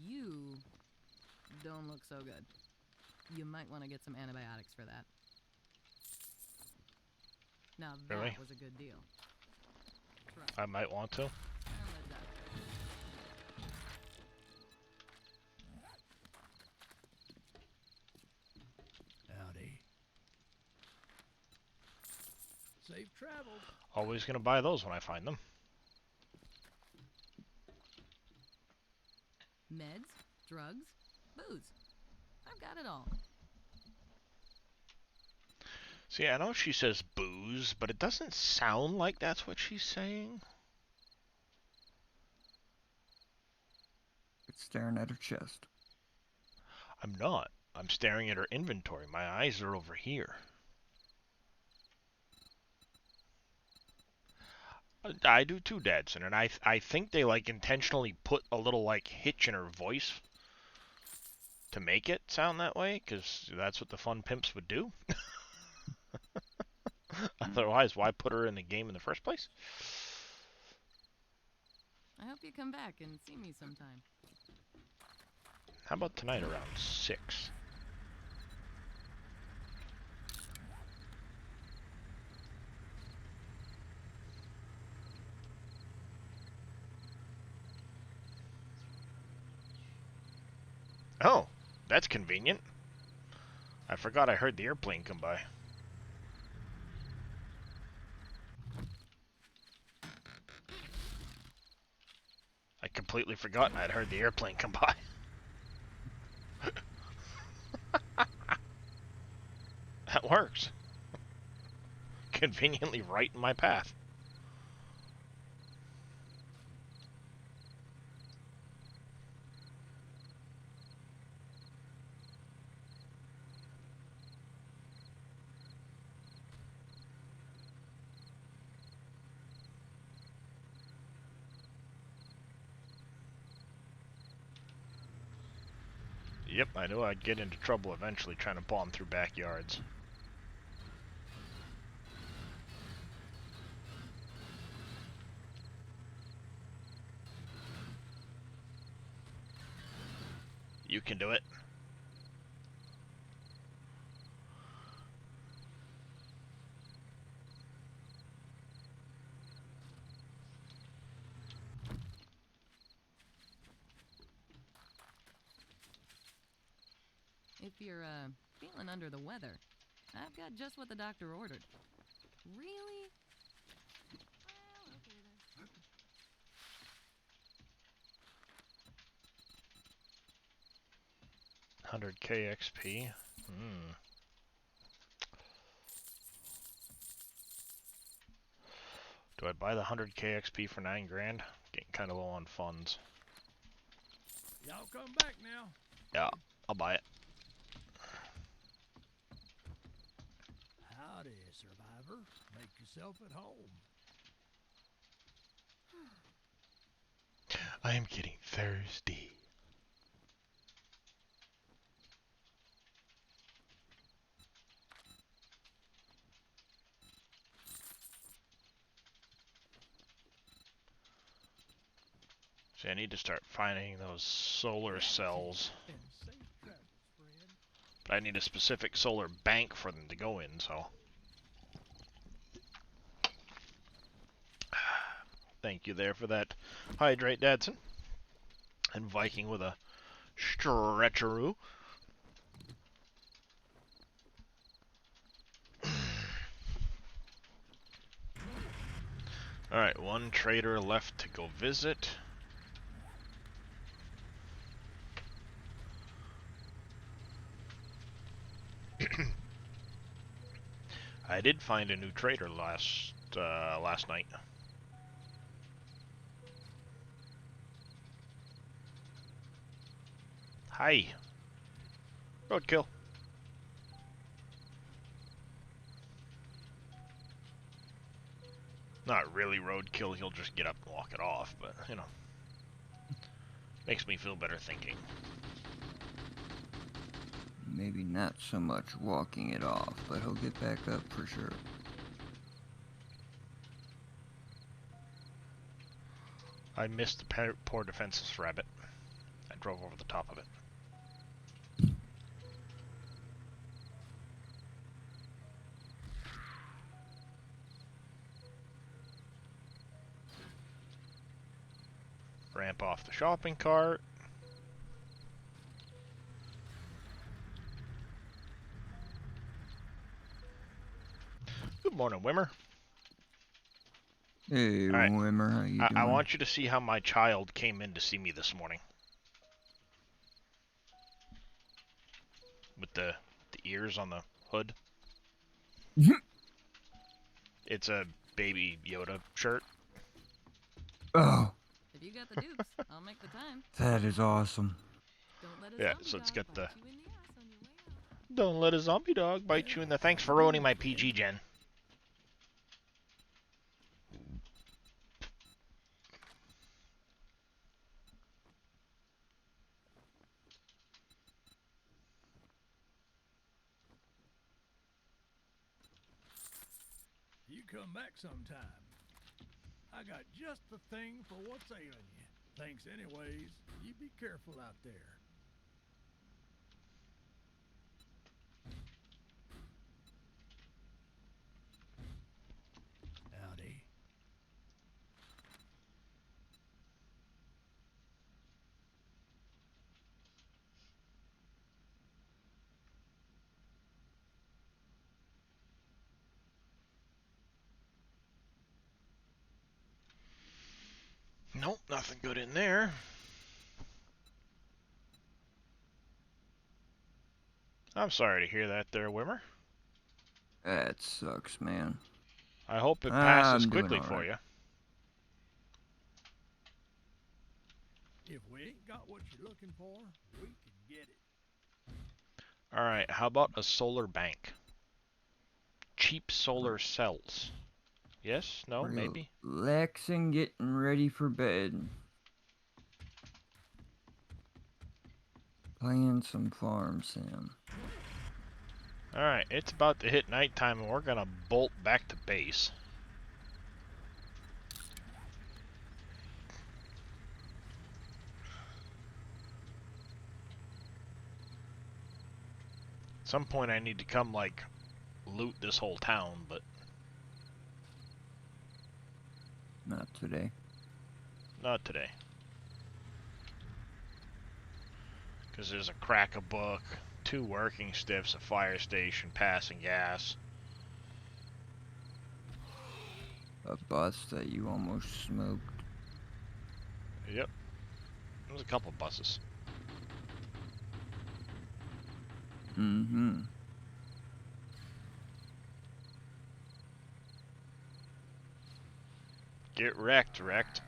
You don't look so good. You might want to get some antibiotics for that. Now that Really? was a good deal. I might want to. And the doctor. Howdy. Safe travels. Always gonna buy those when I find them. Meds, drugs, booze. I've got it all. See, I know she says booze, but it doesn't sound like that's what she's saying. It's staring at her chest. I'm not. I'm staring at her inventory. My eyes are over here. I do too, Dadson, and I think they like intentionally put a little like hitch in her voice to make it sound that way, because that's what the fun pimps would do. Otherwise, why put her in the game in the first place? I hope you come back and see me sometime. How about tonight around 6? Oh, that's convenient. I forgot I heard the airplane come by. I completely forgot I'd heard the airplane come by. That works. Conveniently right in my path. Yep, I knew I'd get into trouble eventually trying to bomb through backyards. You can do it. If you're, feeling under the weather, I've got just what the doctor ordered. Really? Well, okay then. 100k XP. Do I buy the 100k XP for 9 grand? Getting kind of low on funds. Y'all come back now. Yeah, I'll buy it. Howdy, survivor. Make yourself at home. I am getting thirsty. See, I need to start finding those solar cells. And safe travels, friend. But I need a specific solar bank for them to go in, so. Thank you there for that hydrate, Dadson. And Viking with a stretcheroo. Alright, one trader left to go visit. I did find a new trader last night. Hi. Roadkill. Not really roadkill, he'll just get up and walk it off, but, you know. Makes me feel better thinking. Maybe not so much walking it off, but he'll get back up for sure. I missed the poor defenseless rabbit. I drove over the top of it. Ramp off the shopping cart. Good morning, Wimmer. Hey, Alright. Wimmer, how you doing? I want you to see how my child came in to see me this morning. With the ears on the hood. It's a Baby Yoda shirt. Oh, If you got the dukes, I'll make the time. that is awesome. Don't let a Yeah, zombie so it's dog got the- bite you in the ass on your way out. Don't let a zombie dog bite you in the... Thanks for ruining my PG, Jen. You come back sometime. I got just the thing for what's ailing you. Thanks anyways. You be careful out there. Howdy. Nope, nothing good in there. I'm sorry to hear that there, Wimmer. That sucks, man. I hope it passes I'm doing quickly for alright. you. If we ain't got what you're looking for, we can get it. Alright, how about a solar bank? Cheap solar cells. Yes? No? Maybe? Relaxing, getting ready for bed. Playing some farm sim. Alright, it's about to hit nighttime and we're gonna bolt back to base. At some point I need to come, like, loot this whole town, but Not today. not today. Because there's a crack-a-book, 2 working stiffs, a fire station, passing gas. A bus that you almost smoked. Yep. There's a couple buses. Mm-hmm. Get wrecked, wrecked.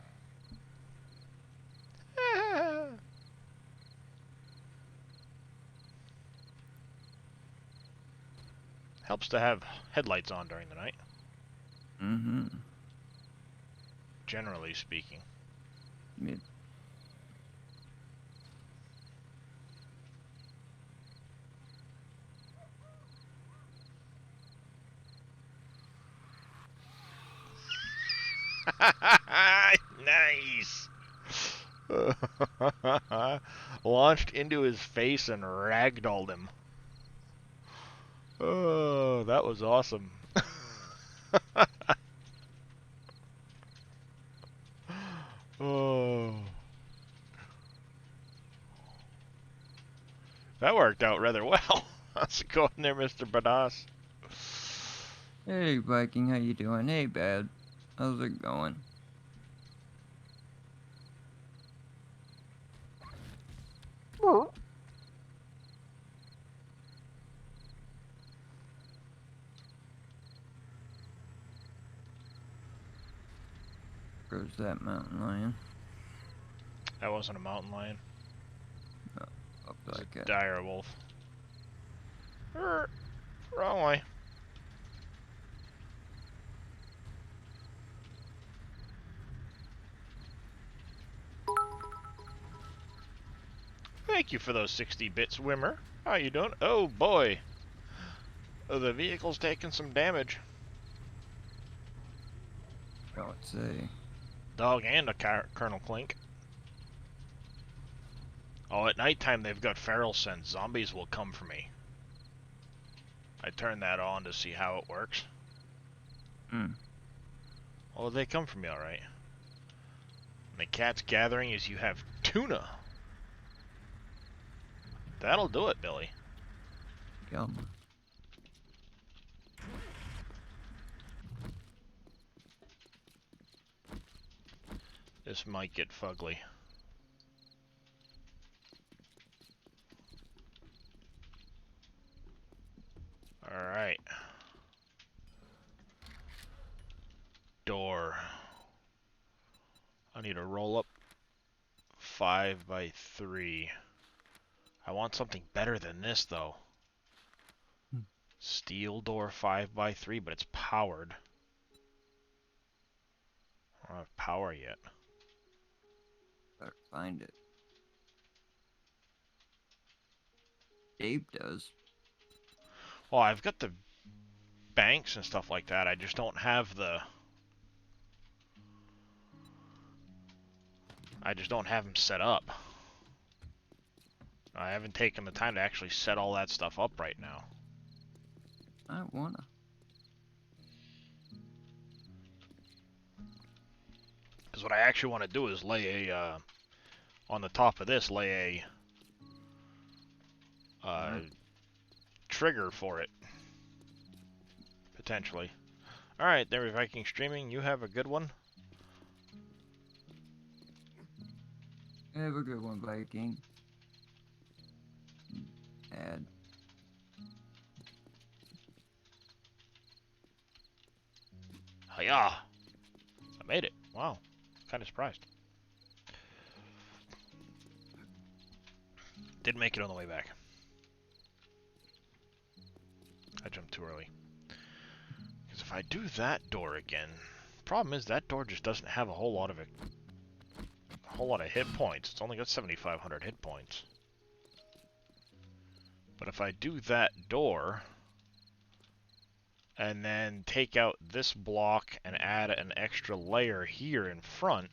Helps to have headlights on during the night, Mm-hmm. generally speaking. Yeah. Nice! Launched into his face and ragdolled him. Oh, that was awesome. Oh. That worked out rather well. How's it going there, Mr. Badass? Hey, Viking, how you doing? Hey, Bad. How's it going? Goes that mountain lion. That wasn't a mountain lion. Up It was like a that. dire wolf. Wrong way. Thank you for those 60 bits, Wimmer. How you doing? Oh boy. Oh, the vehicle's taking some damage. I would say. Dog and a Colonel Clink. Oh, at nighttime they've got feral sense. Zombies will come for me. I turned that on to see how it works. Hmm. Oh, they come for me alright. And the cat's gathering is you have tuna. That'll do it, Billy. Yum. This might get fugly. Alright. Door. I need a roll up 5x3. I want something better than this though. Steel door 5x3, but it's powered. I don't have power yet. Better find it. Dave does. Well, I've got the banks and stuff like that. I just don't have the... I just don't have them set up. I haven't taken the time to actually set all that stuff up right now. I wanna. Because what I actually want to do is lay a... on the top of this, lay a... trigger for it. Potentially. Alright, there, Viking Streaming. You have a good one. Have a good one, Viking. Add. Hiya! I made it. Wow. Kind of surprised. Did make it on the way back. I jumped too early. Because if I do that door again, problem is that door just doesn't have a whole lot of hit points. It's only got 7,500 hit points. But if I do that door and then take out this block and add an extra layer here in front,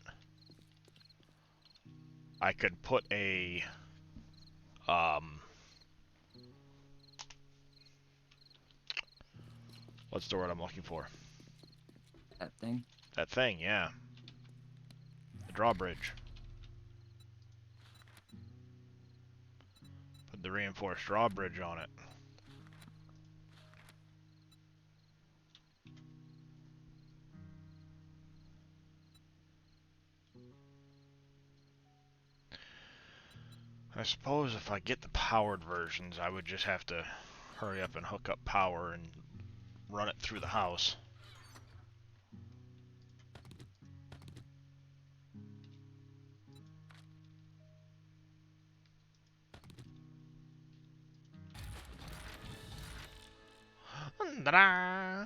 I could put a what's the word I'm looking for? That thing. That thing, yeah. The drawbridge. Put the reinforced drawbridge on it. I suppose if I get the powered versions, I would just have to hurry up and hook up power and run it through the house. Ta-da!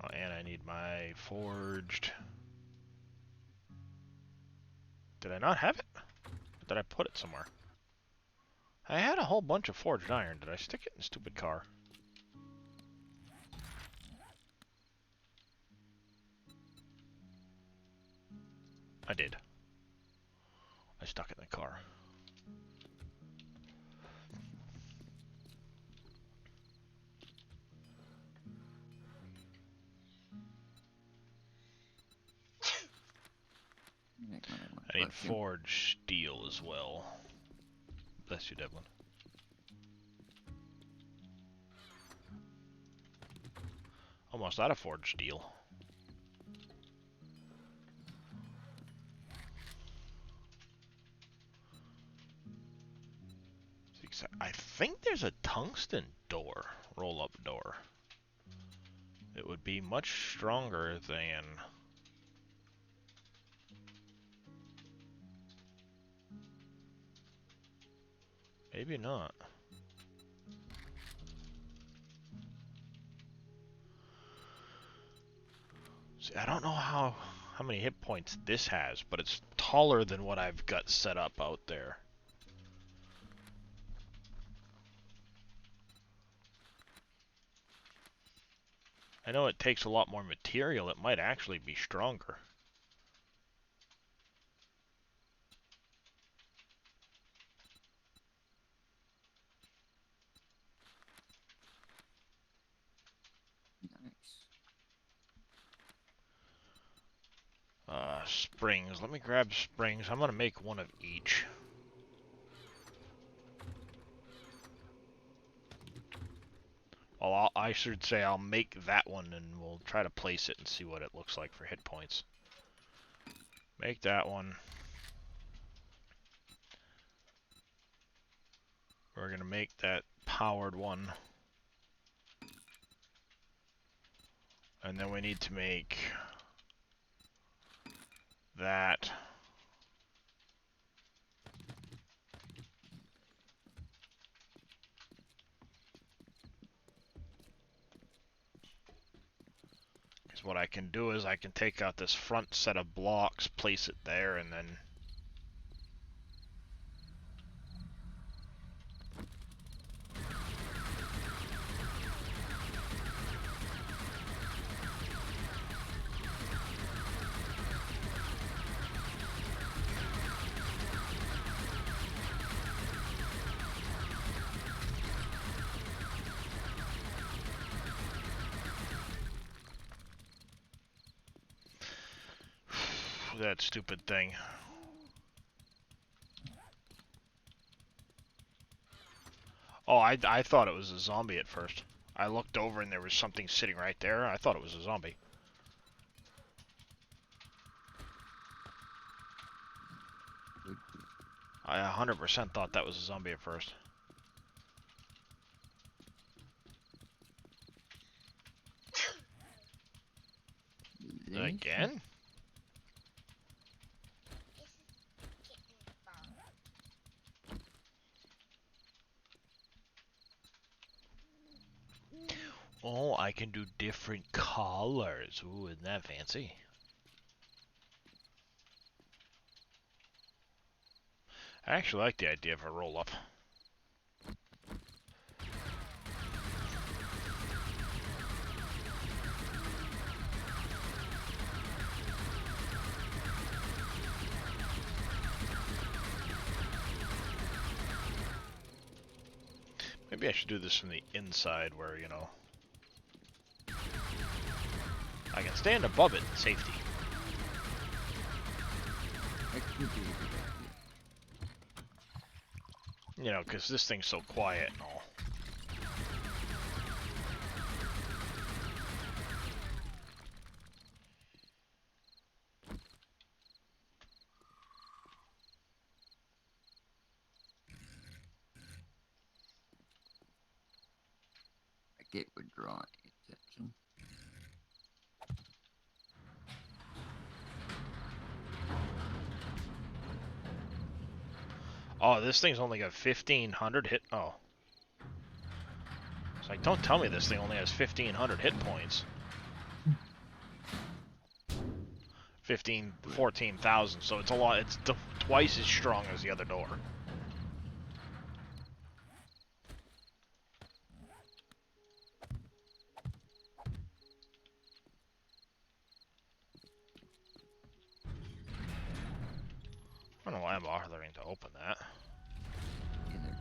Oh, and I need my forged. Did I not have it? Or did I put it somewhere? I had a whole bunch of forged iron. Did I stick it in the stupid car? I did. I stuck it in the car. I need forged steel as well. Bless you, Devlin. Almost out of forged steel. I think there's a tungsten door, roll-up door. It would be much stronger than... Maybe not. See, I don't know how many hit points this has, but it's taller than what I've got set up out there. I know it takes a lot more material. It might actually be stronger. Springs. Let me grab springs. I'm gonna make one of each. Well, I should say I'll make that one and we'll try to place it and see what it looks like for hit points. Make that one. We're gonna make that powered one. And then we need to make that. Because what I can do is I can take out this front set of blocks, place it there, and then that stupid thing. Oh, I thought it was a zombie at first. I looked over and there was something sitting right there. I thought it was a zombie. I 100% thought that was a zombie at first. Again? Oh, I can do different colors. Ooh, isn't that fancy? I actually like the idea of a roll-up. Maybe I should do this from the inside where, you know, I can stand above it in safety. That could be a good idea. You know, because this thing's so quiet and all. I get withdrawing attention. Oh, this thing's only got 1,500 hit. Oh. It's like, don't tell me this thing only has 1,500 hit points. 14,000, so it's a lot. It's twice as strong as the other door. I don't know why I'm bothering to open that. Either.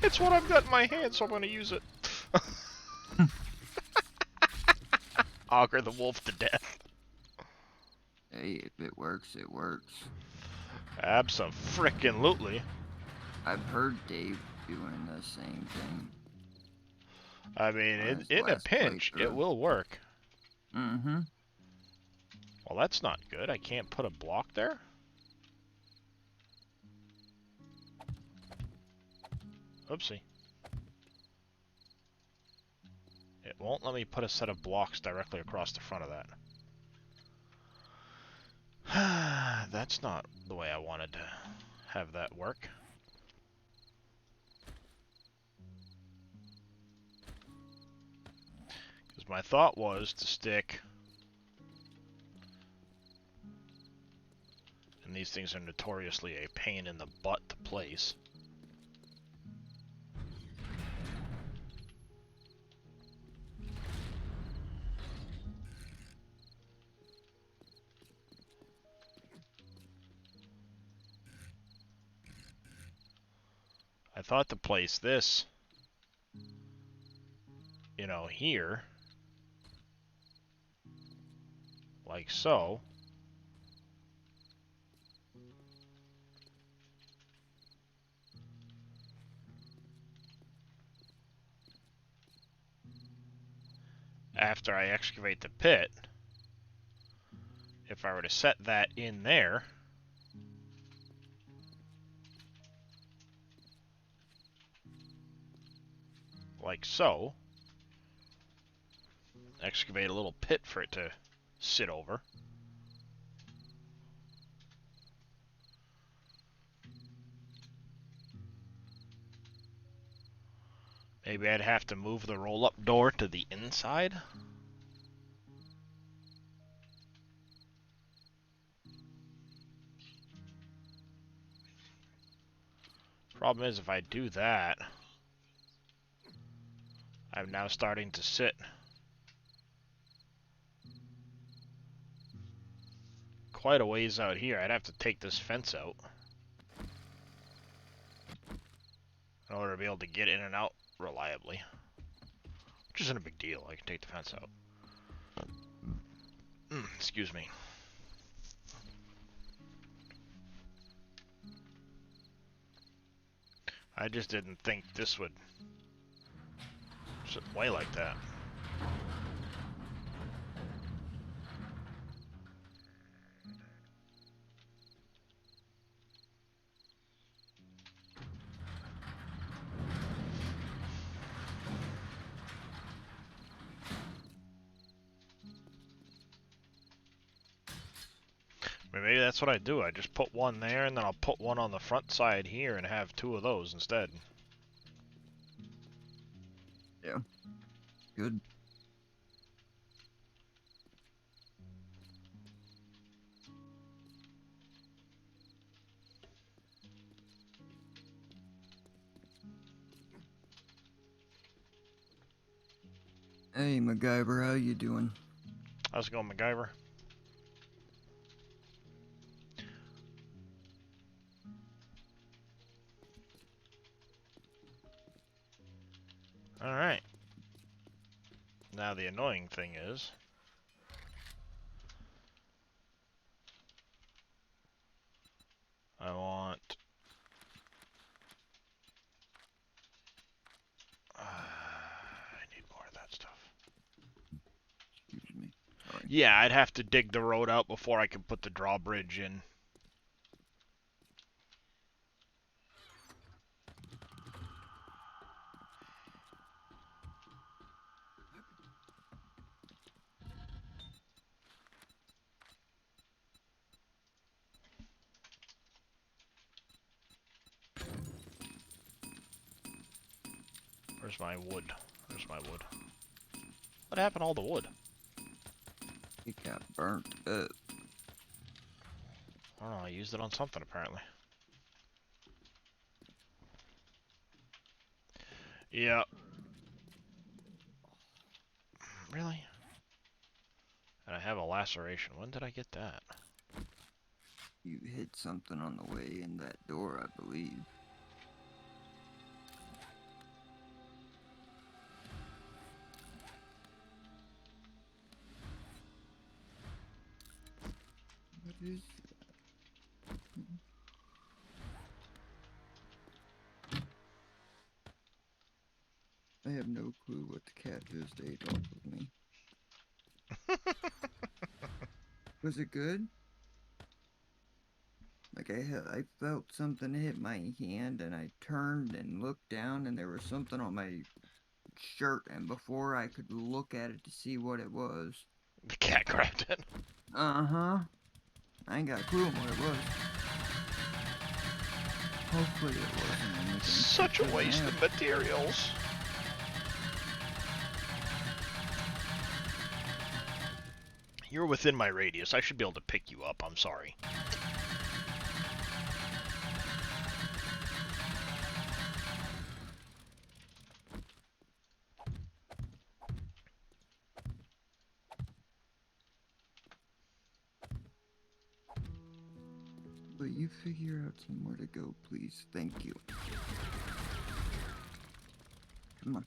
It's what I've got in my hand, so I'm going to use it. Augur the wolf to death. Hey, if it works, it works. Abso-frickin-lutely. I've heard Dave doing the same thing. I mean, in a pinch, it will work. Mm-hmm. Well, that's not good. I can't put a block there? Oopsie. It won't let me put a set of blocks directly across the front of that. That's not the way I wanted to have that work. Because my thought was to stick... And these things are notoriously a pain in the butt to place. I thought to place this, you know, here, like so. After I excavate the pit, if I were to set that in there, like so, excavate a little pit for it to sit over. Maybe I'd have to move the roll-up door to the inside. Problem is, if I do that, I'm now starting to sit quite a ways out here. I'd have to take this fence out in order to be able to get in and out reliably. Which isn't a big deal. I can take the fence out. Excuse me. I just didn't think this would sit way like that. Maybe that's what I do. I just put one there, and then I'll put one on the front side here and have two of those instead. Yeah. Good. Hey, MacGyver, how you doing? How's it going, MacGyver? Alright. Now the annoying thing is... I want... I need more of that stuff. Excuse me. Sorry. Yeah, I'd have to dig the road out before I could put the drawbridge in. Where's my wood? Where's my wood? What happened to all the wood? It got burnt up. I don't know, I used it on something apparently. Yeah. Really? And I have a laceration. When did I get that? You hit something on the way in that door, I believe. What is that? I have no clue what the cat just ate off of me. Was it good? Like I felt something hit my hand, and I turned and looked down, and there was something on my shirt, and before I could look at it to see what it was. The cat grabbed it. Uh-huh. I ain't got a clue on what it was. Hopefully it wasn't anything. Such a waste of materials. You're within my radius. I should be able to pick you up. I'm sorry. Will you figure out somewhere to go, please? Thank you. Come on.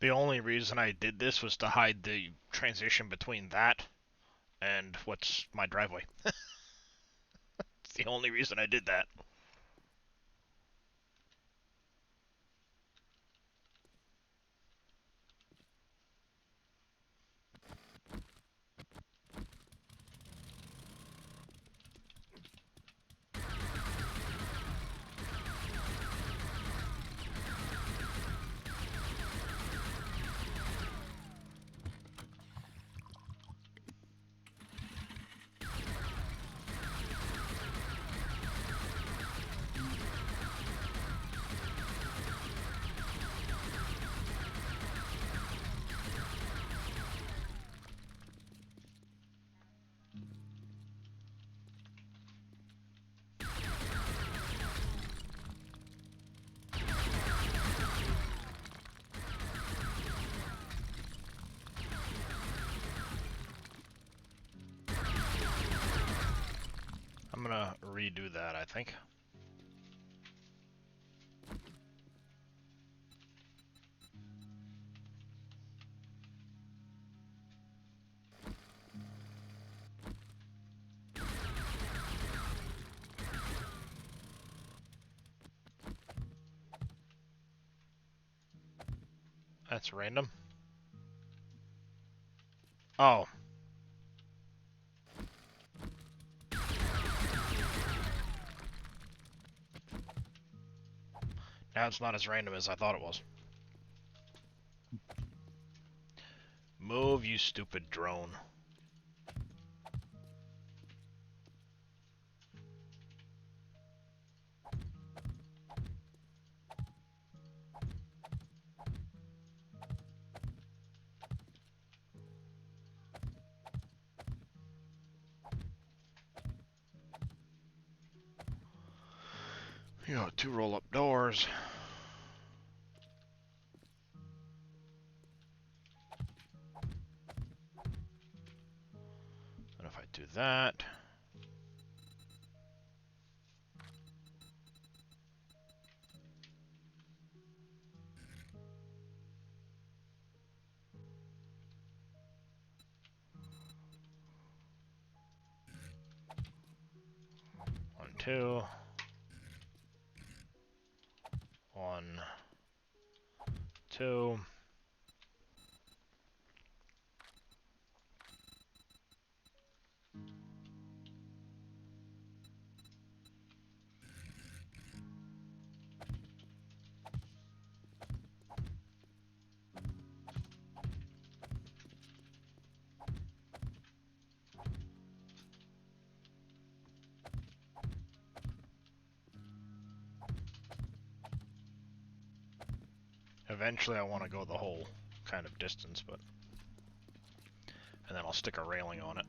The only reason I did this was to hide the transition between that and what's my driveway. It's the only reason I did that. think. That's random. Oh. Now it's not as random as I thought it was. Move, you stupid drone. You got 2 roll-up doors. And if I do that... One, two. 1, 2. Eventually I want to go the whole kind of distance, but... And then I'll stick a railing on it.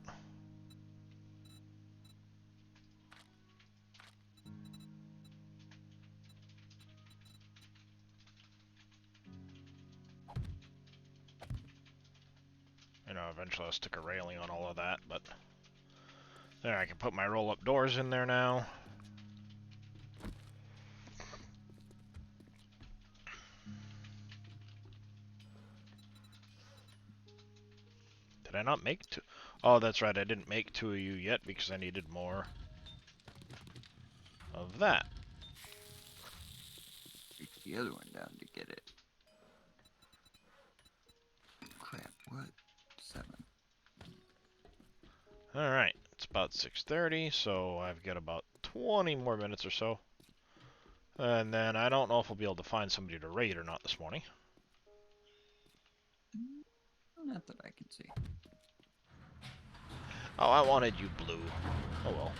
You know, eventually I'll stick a railing on all of that, but... There, I can put my roll-up doors in there now. Did I not make 2? Oh, that's right, I didn't make 2 of you yet because I needed more of that. Reach the other one down to get it. Crap, what? 7. Alright, it's about 6:30, so I've got about 20 more minutes or so. And then I don't know if we'll be able to find somebody to raid or not this morning. Not that I can see. Oh, I wanted you blue. Oh well.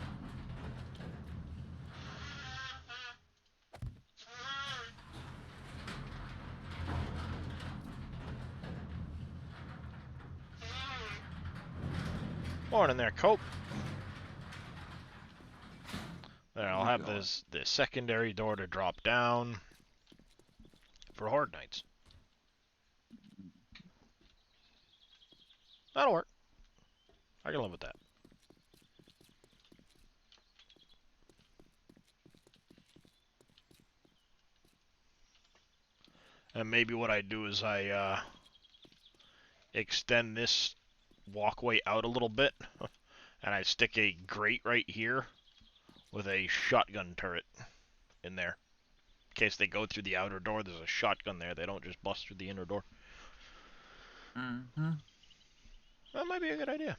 Morning there, Cope. There, I'll have the secondary door to drop down for Horde Nights. That'll work. I can live with that. And maybe what I do is I extend this walkway out a little bit, and I stick a grate right here with a shotgun turret in there. In case they go through the outer door, there's a shotgun there. They don't just bust through the inner door. Mm-hmm. That might be a good idea.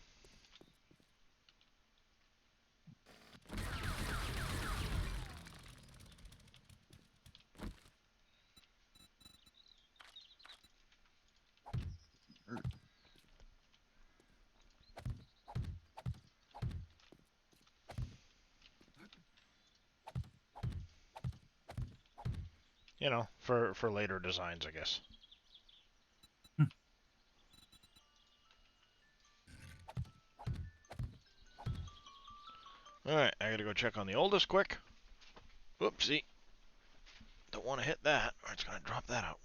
You know, for later designs, I guess. Alright, I gotta go check on the oldest quick. Whoopsie. Don't want to hit that, or it's gonna drop that out.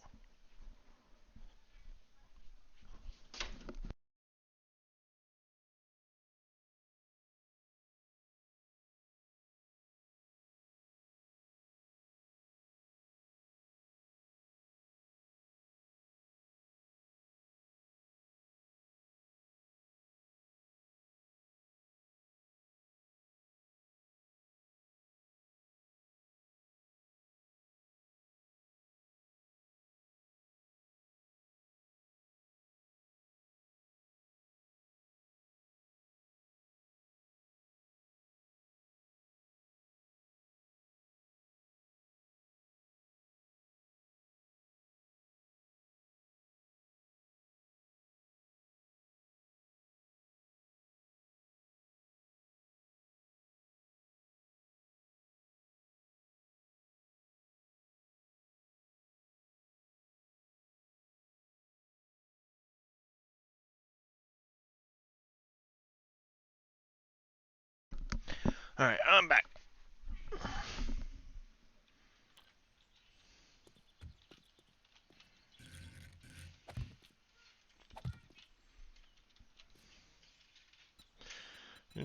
Alright, I'm back.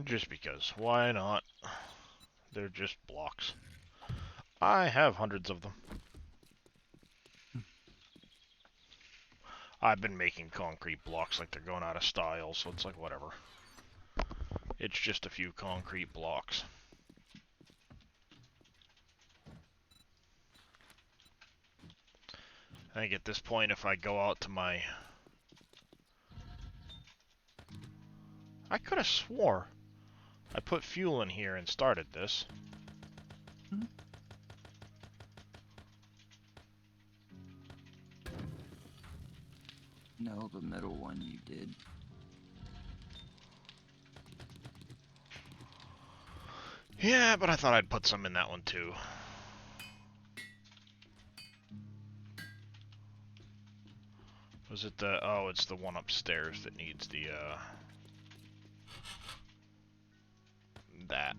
Just because. Why not? They're just blocks. I have hundreds of them. I've been making concrete blocks like they're going out of style, so it's like whatever. It's just a few concrete blocks. I think at this point, if I go out to my... I could have swore I put fuel in here and started this. No, the middle one you did. Yeah, but I thought I'd put some in that one too. Was it the... Oh, it's the one upstairs that needs the, that.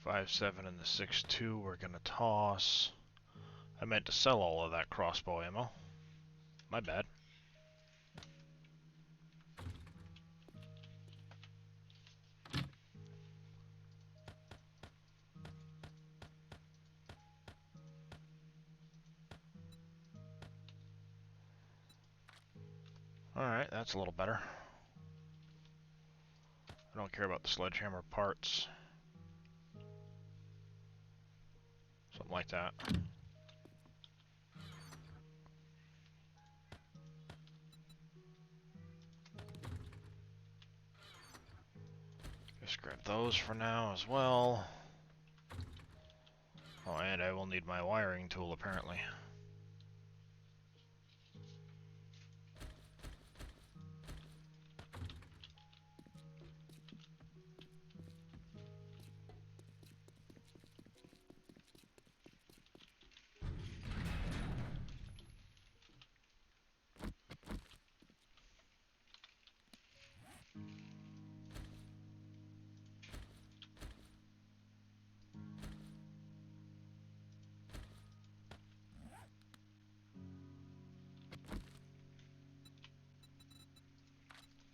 Five, 7, and the 6.2 we're gonna toss. I meant to sell all of that crossbow ammo. My bad. Alright, that's a little better. I don't care about the sledgehammer parts. Something like that. Just grab those for now as well. Oh, and I will need my wiring tool apparently.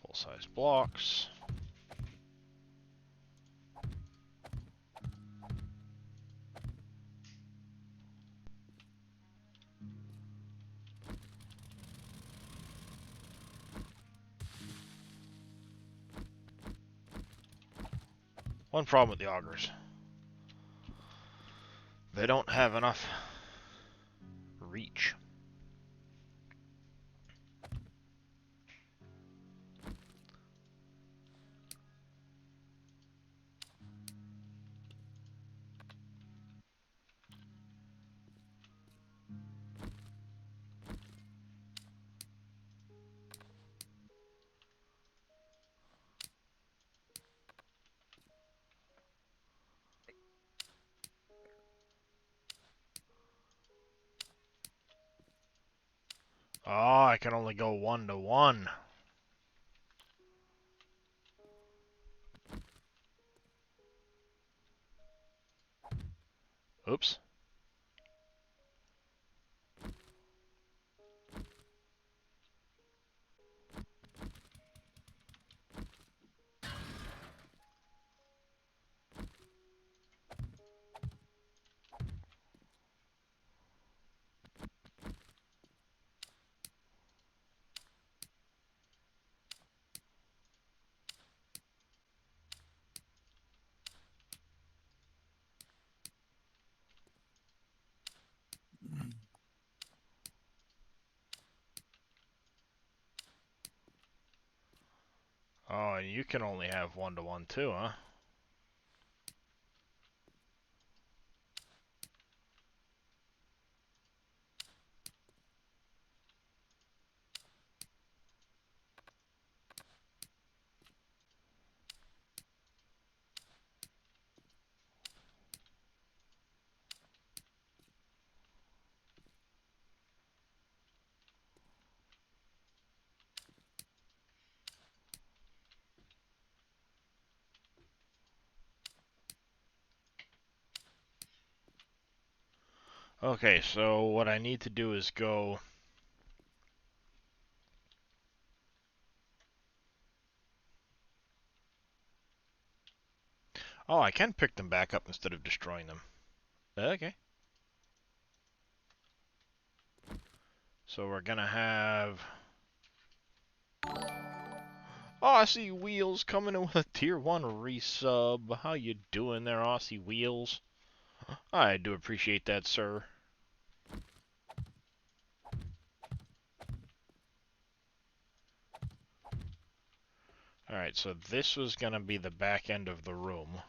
Full-size blocks. One problem with the augers. They don't have enough reach. Oh, I can only go 1 to 1. Oops. Oh, and you can only have 1-to-1 too, huh? Okay, so what I need to do is go... Oh, I can pick them back up instead of destroying them. Okay. So we're gonna have... Oh, I see Wheels coming in with a tier 1 resub. How you doing there, Aussie Wheels? I do appreciate that, sir. Alright, so this was gonna be the back end of the room.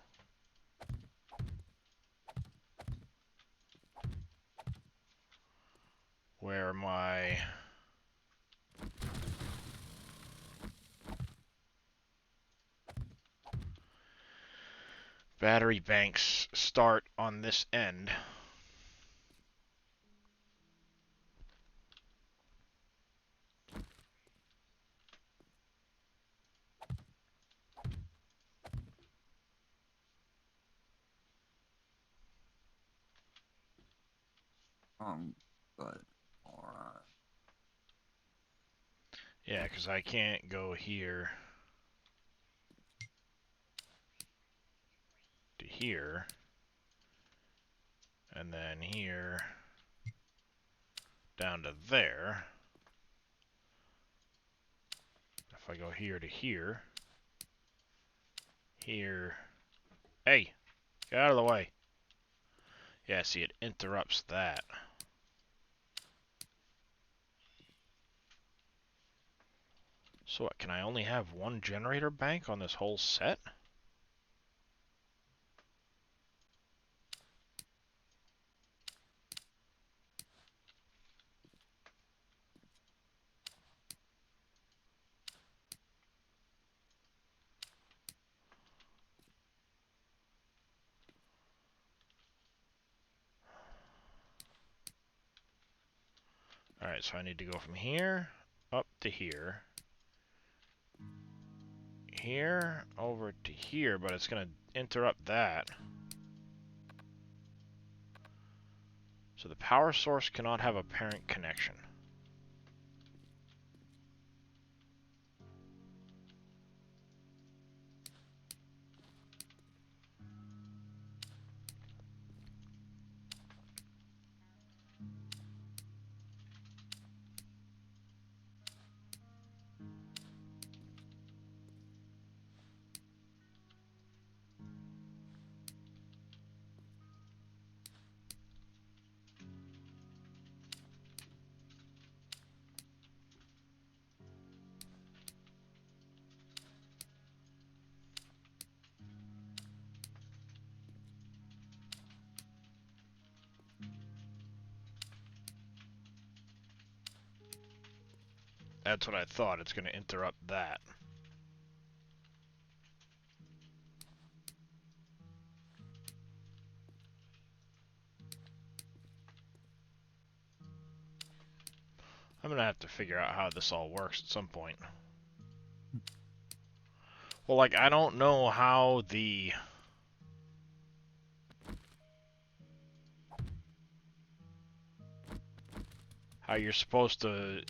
Where my... battery banks start on this end. But alright. Yeah, because I can't go here to here, and then here down to there. If I go here to here, here... Hey! Get out of the way! Yeah, see, it interrupts that. So what, can I only have one generator bank on this whole set? Alright, so I need to go from here up to here. Here over to here, but it's going to interrupt that. So the power source cannot have a parent connection. That's what I thought, it's going to interrupt that. I'm going to have to figure out how this all works at some point. Well, like, I don't know how the... how you're supposed to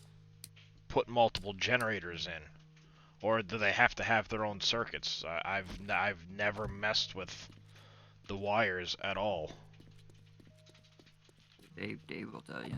put multiple generators in. Or do they have to have their own circuits? I've never messed with the wires at all. Dave will tell you.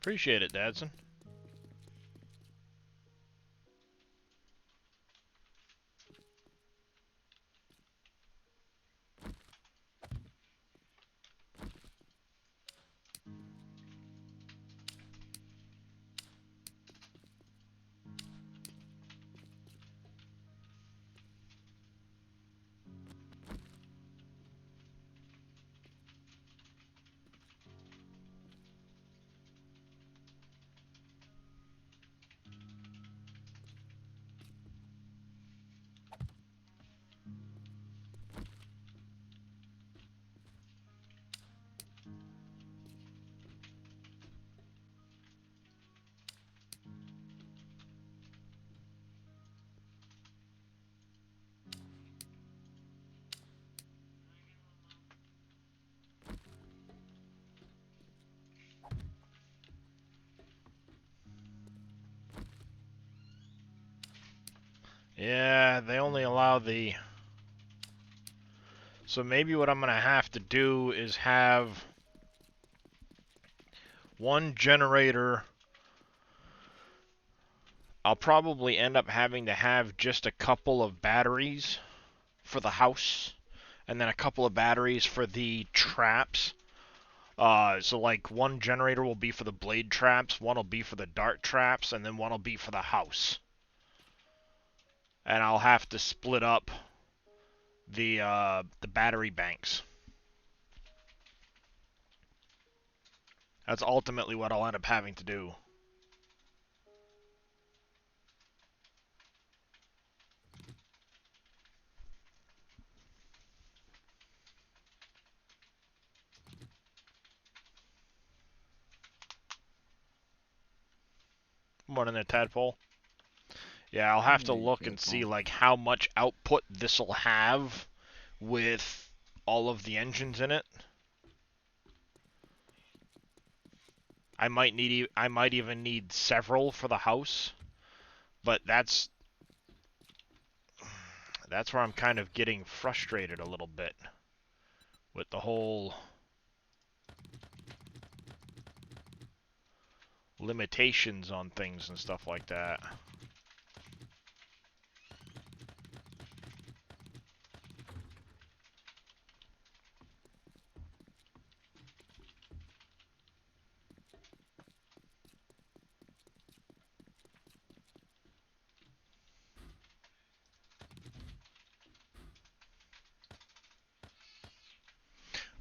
Appreciate it, Dadson. Yeah, they only allow the... So maybe what I'm gonna have to do is have one generator. I'll probably end up having to have just a couple of batteries for the house, and then a couple of batteries for the traps. So like one generator will be for the blade traps, one will be for the dart traps, and then one will be for the house. And I'll have to split up the battery banks. That's ultimately what I'll end up having to do. Morning there, Tadpole. Yeah, I'll have to Hey, look and see Tadpole. like how much output this'll have with all of the engines in it. I might even need several for the house, but that's where I'm kind of getting frustrated a little bit with the whole limitations on things and stuff like that.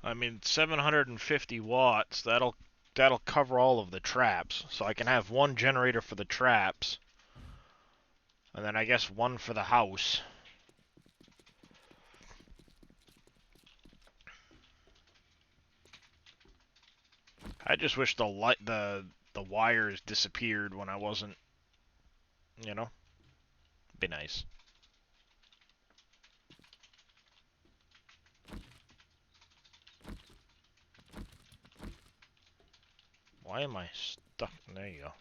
I mean, 750 watts, that'll cover all of the traps. So I can have one generator for the traps, and then I guess one for the house. I just wish the wires disappeared when I wasn't, you know? Be nice. Why am I stuck? There you go.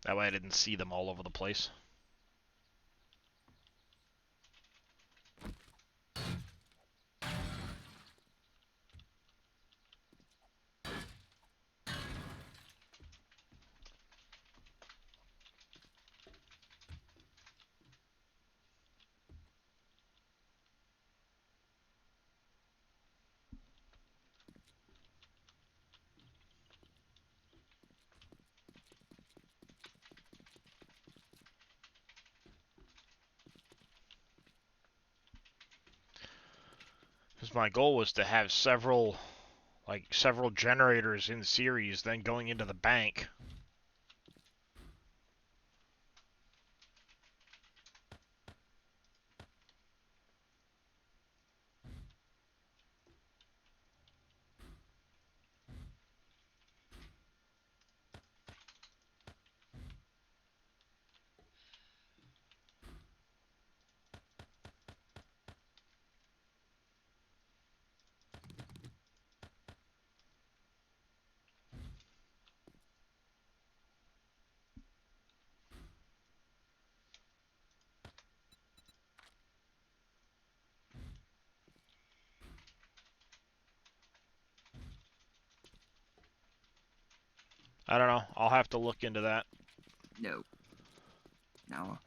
That way I didn't see them all over the place. Because my goal was to have several generators in series, then going into the bank. I don't know. I'll have to look into that. No. No.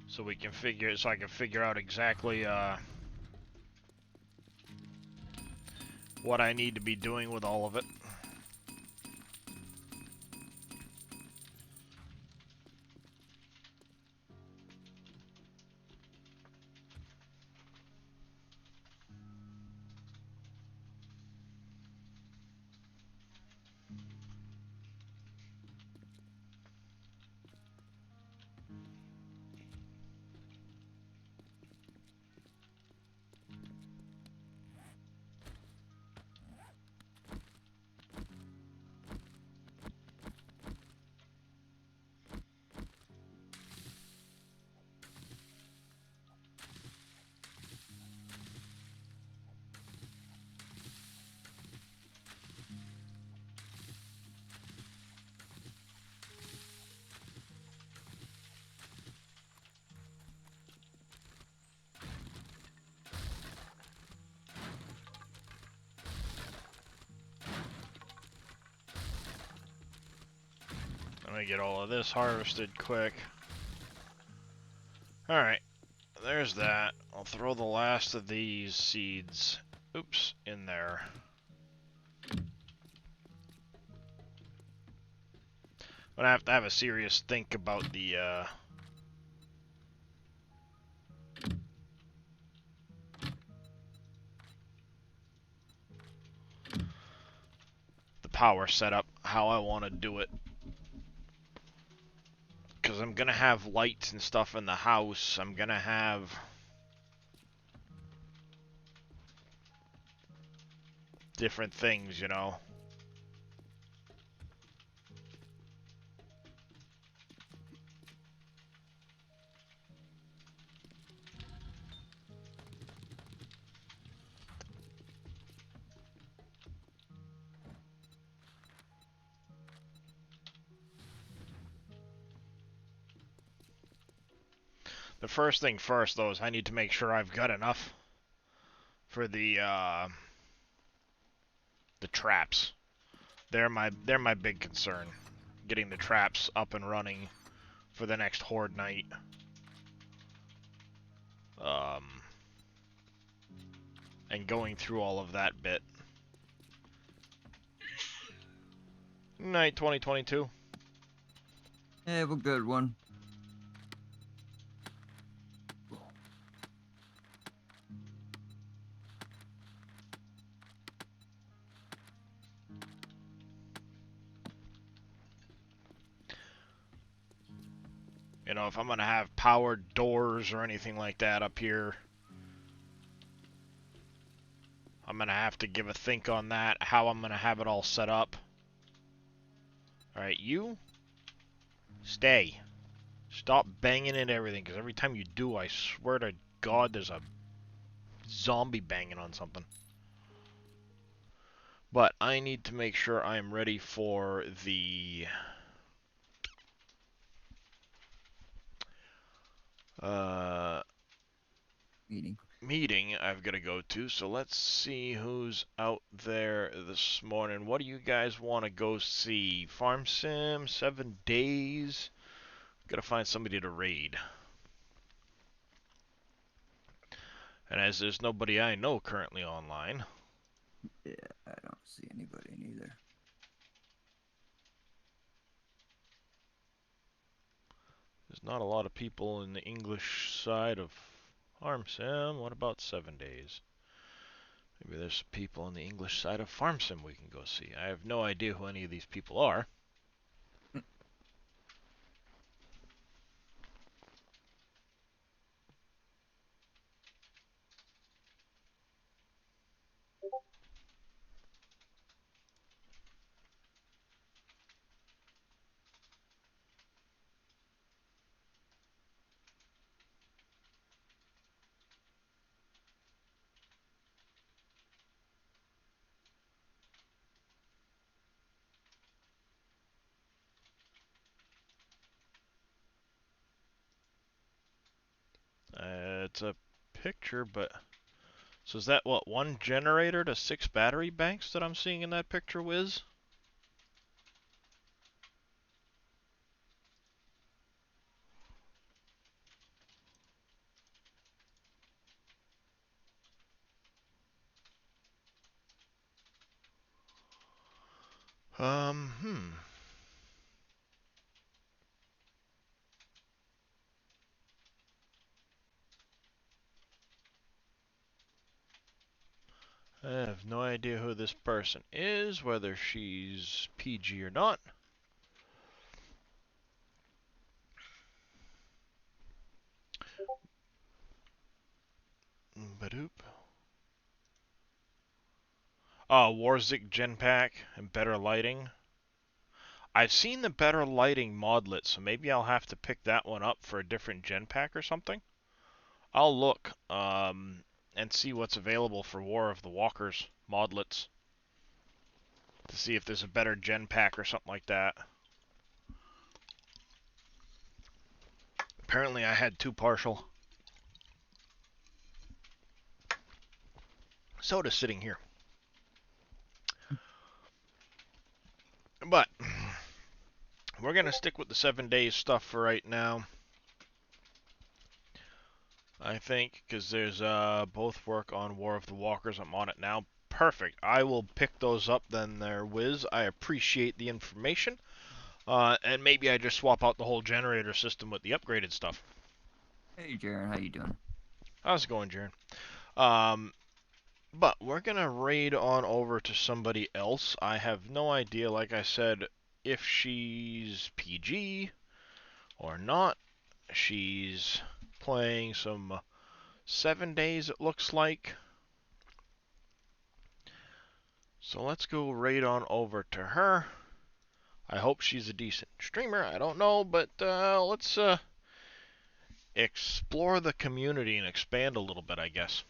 So we can figure, so I can figure out exactly, what I need to be doing with all of it. I'm gonna get all of this harvested quick. Alright, there's that. I'll throw the last of these seeds, oops, in there. I'm gonna have to have a serious think about the power setup, how I want to do it. Because I'm gonna have lights and stuff in the house. I'm gonna have different things, you know. The first thing first, though, is I need to make sure I've got enough for the traps. They're my big concern. Getting the traps up and running for the next horde night. And going through all of that bit. Night 2022. Have a good one. You know, if I'm gonna have powered doors or anything like that up here, I'm gonna have to give a think on that, how I'm gonna have it all set up. Alright, you stay. Stop banging into everything, because every time you do, I swear to God, there's a zombie banging on something. But I need to make sure I'm ready for the meeting I've got to go to. So let's see who's out there this morning. What do you guys want to go see? Farm Sim, 7 days. Gotta find somebody to raid. And as there's nobody I know currently online. Yeah, I don't see anybody neither. There's not a lot of people in the English side of Farm Sim. What about 7 days? Maybe there's people on the English side of Farm Sim we can go see. I have no idea who any of these people are. It's a picture, but... So is that, what, 1 generator to 6 battery banks that I'm seeing in that picture, Wiz? Hmm. I have no idea who this person is, whether she's PG or not. Badoop. Warzik Genpack and better lighting. I've seen the better lighting modlet, so maybe I'll have to pick that one up for a different Genpack or something. I'll look and see what's available for War of the Walkers modlets to see if there's a better Genpack or something like that. Apparently I had two partial. Soda's sitting here. But we're going to stick with the 7 days stuff for right now. I think, because there's both work on War of the Walkers. I'm on it now. Perfect. I will pick those up then there, Wiz. I appreciate the information. And maybe I just swap out the whole generator system with the upgraded stuff. Hey, Jaren, how you doing? How's it going, Jaren? But we're going to raid on over to somebody else. I have no idea, like I said, if she's PG or not. She's playing some 7 days, it looks like. So let's go raid on over to her. I hope she's a decent streamer. I don't know, but let's explore the community and expand a little bit, I guess.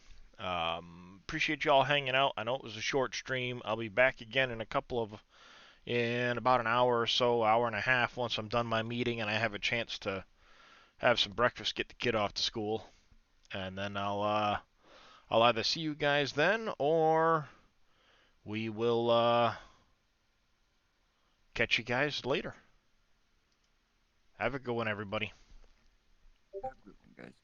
Appreciate y'all hanging out. I know it was a short stream. I'll be back again in about an hour or so, hour and a half, once I'm done my meeting and I have a chance to have some breakfast, get the kid off to school, and then I'll either see you guys then or we will catch you guys later. Have a good one, everybody. Have a good one, guys.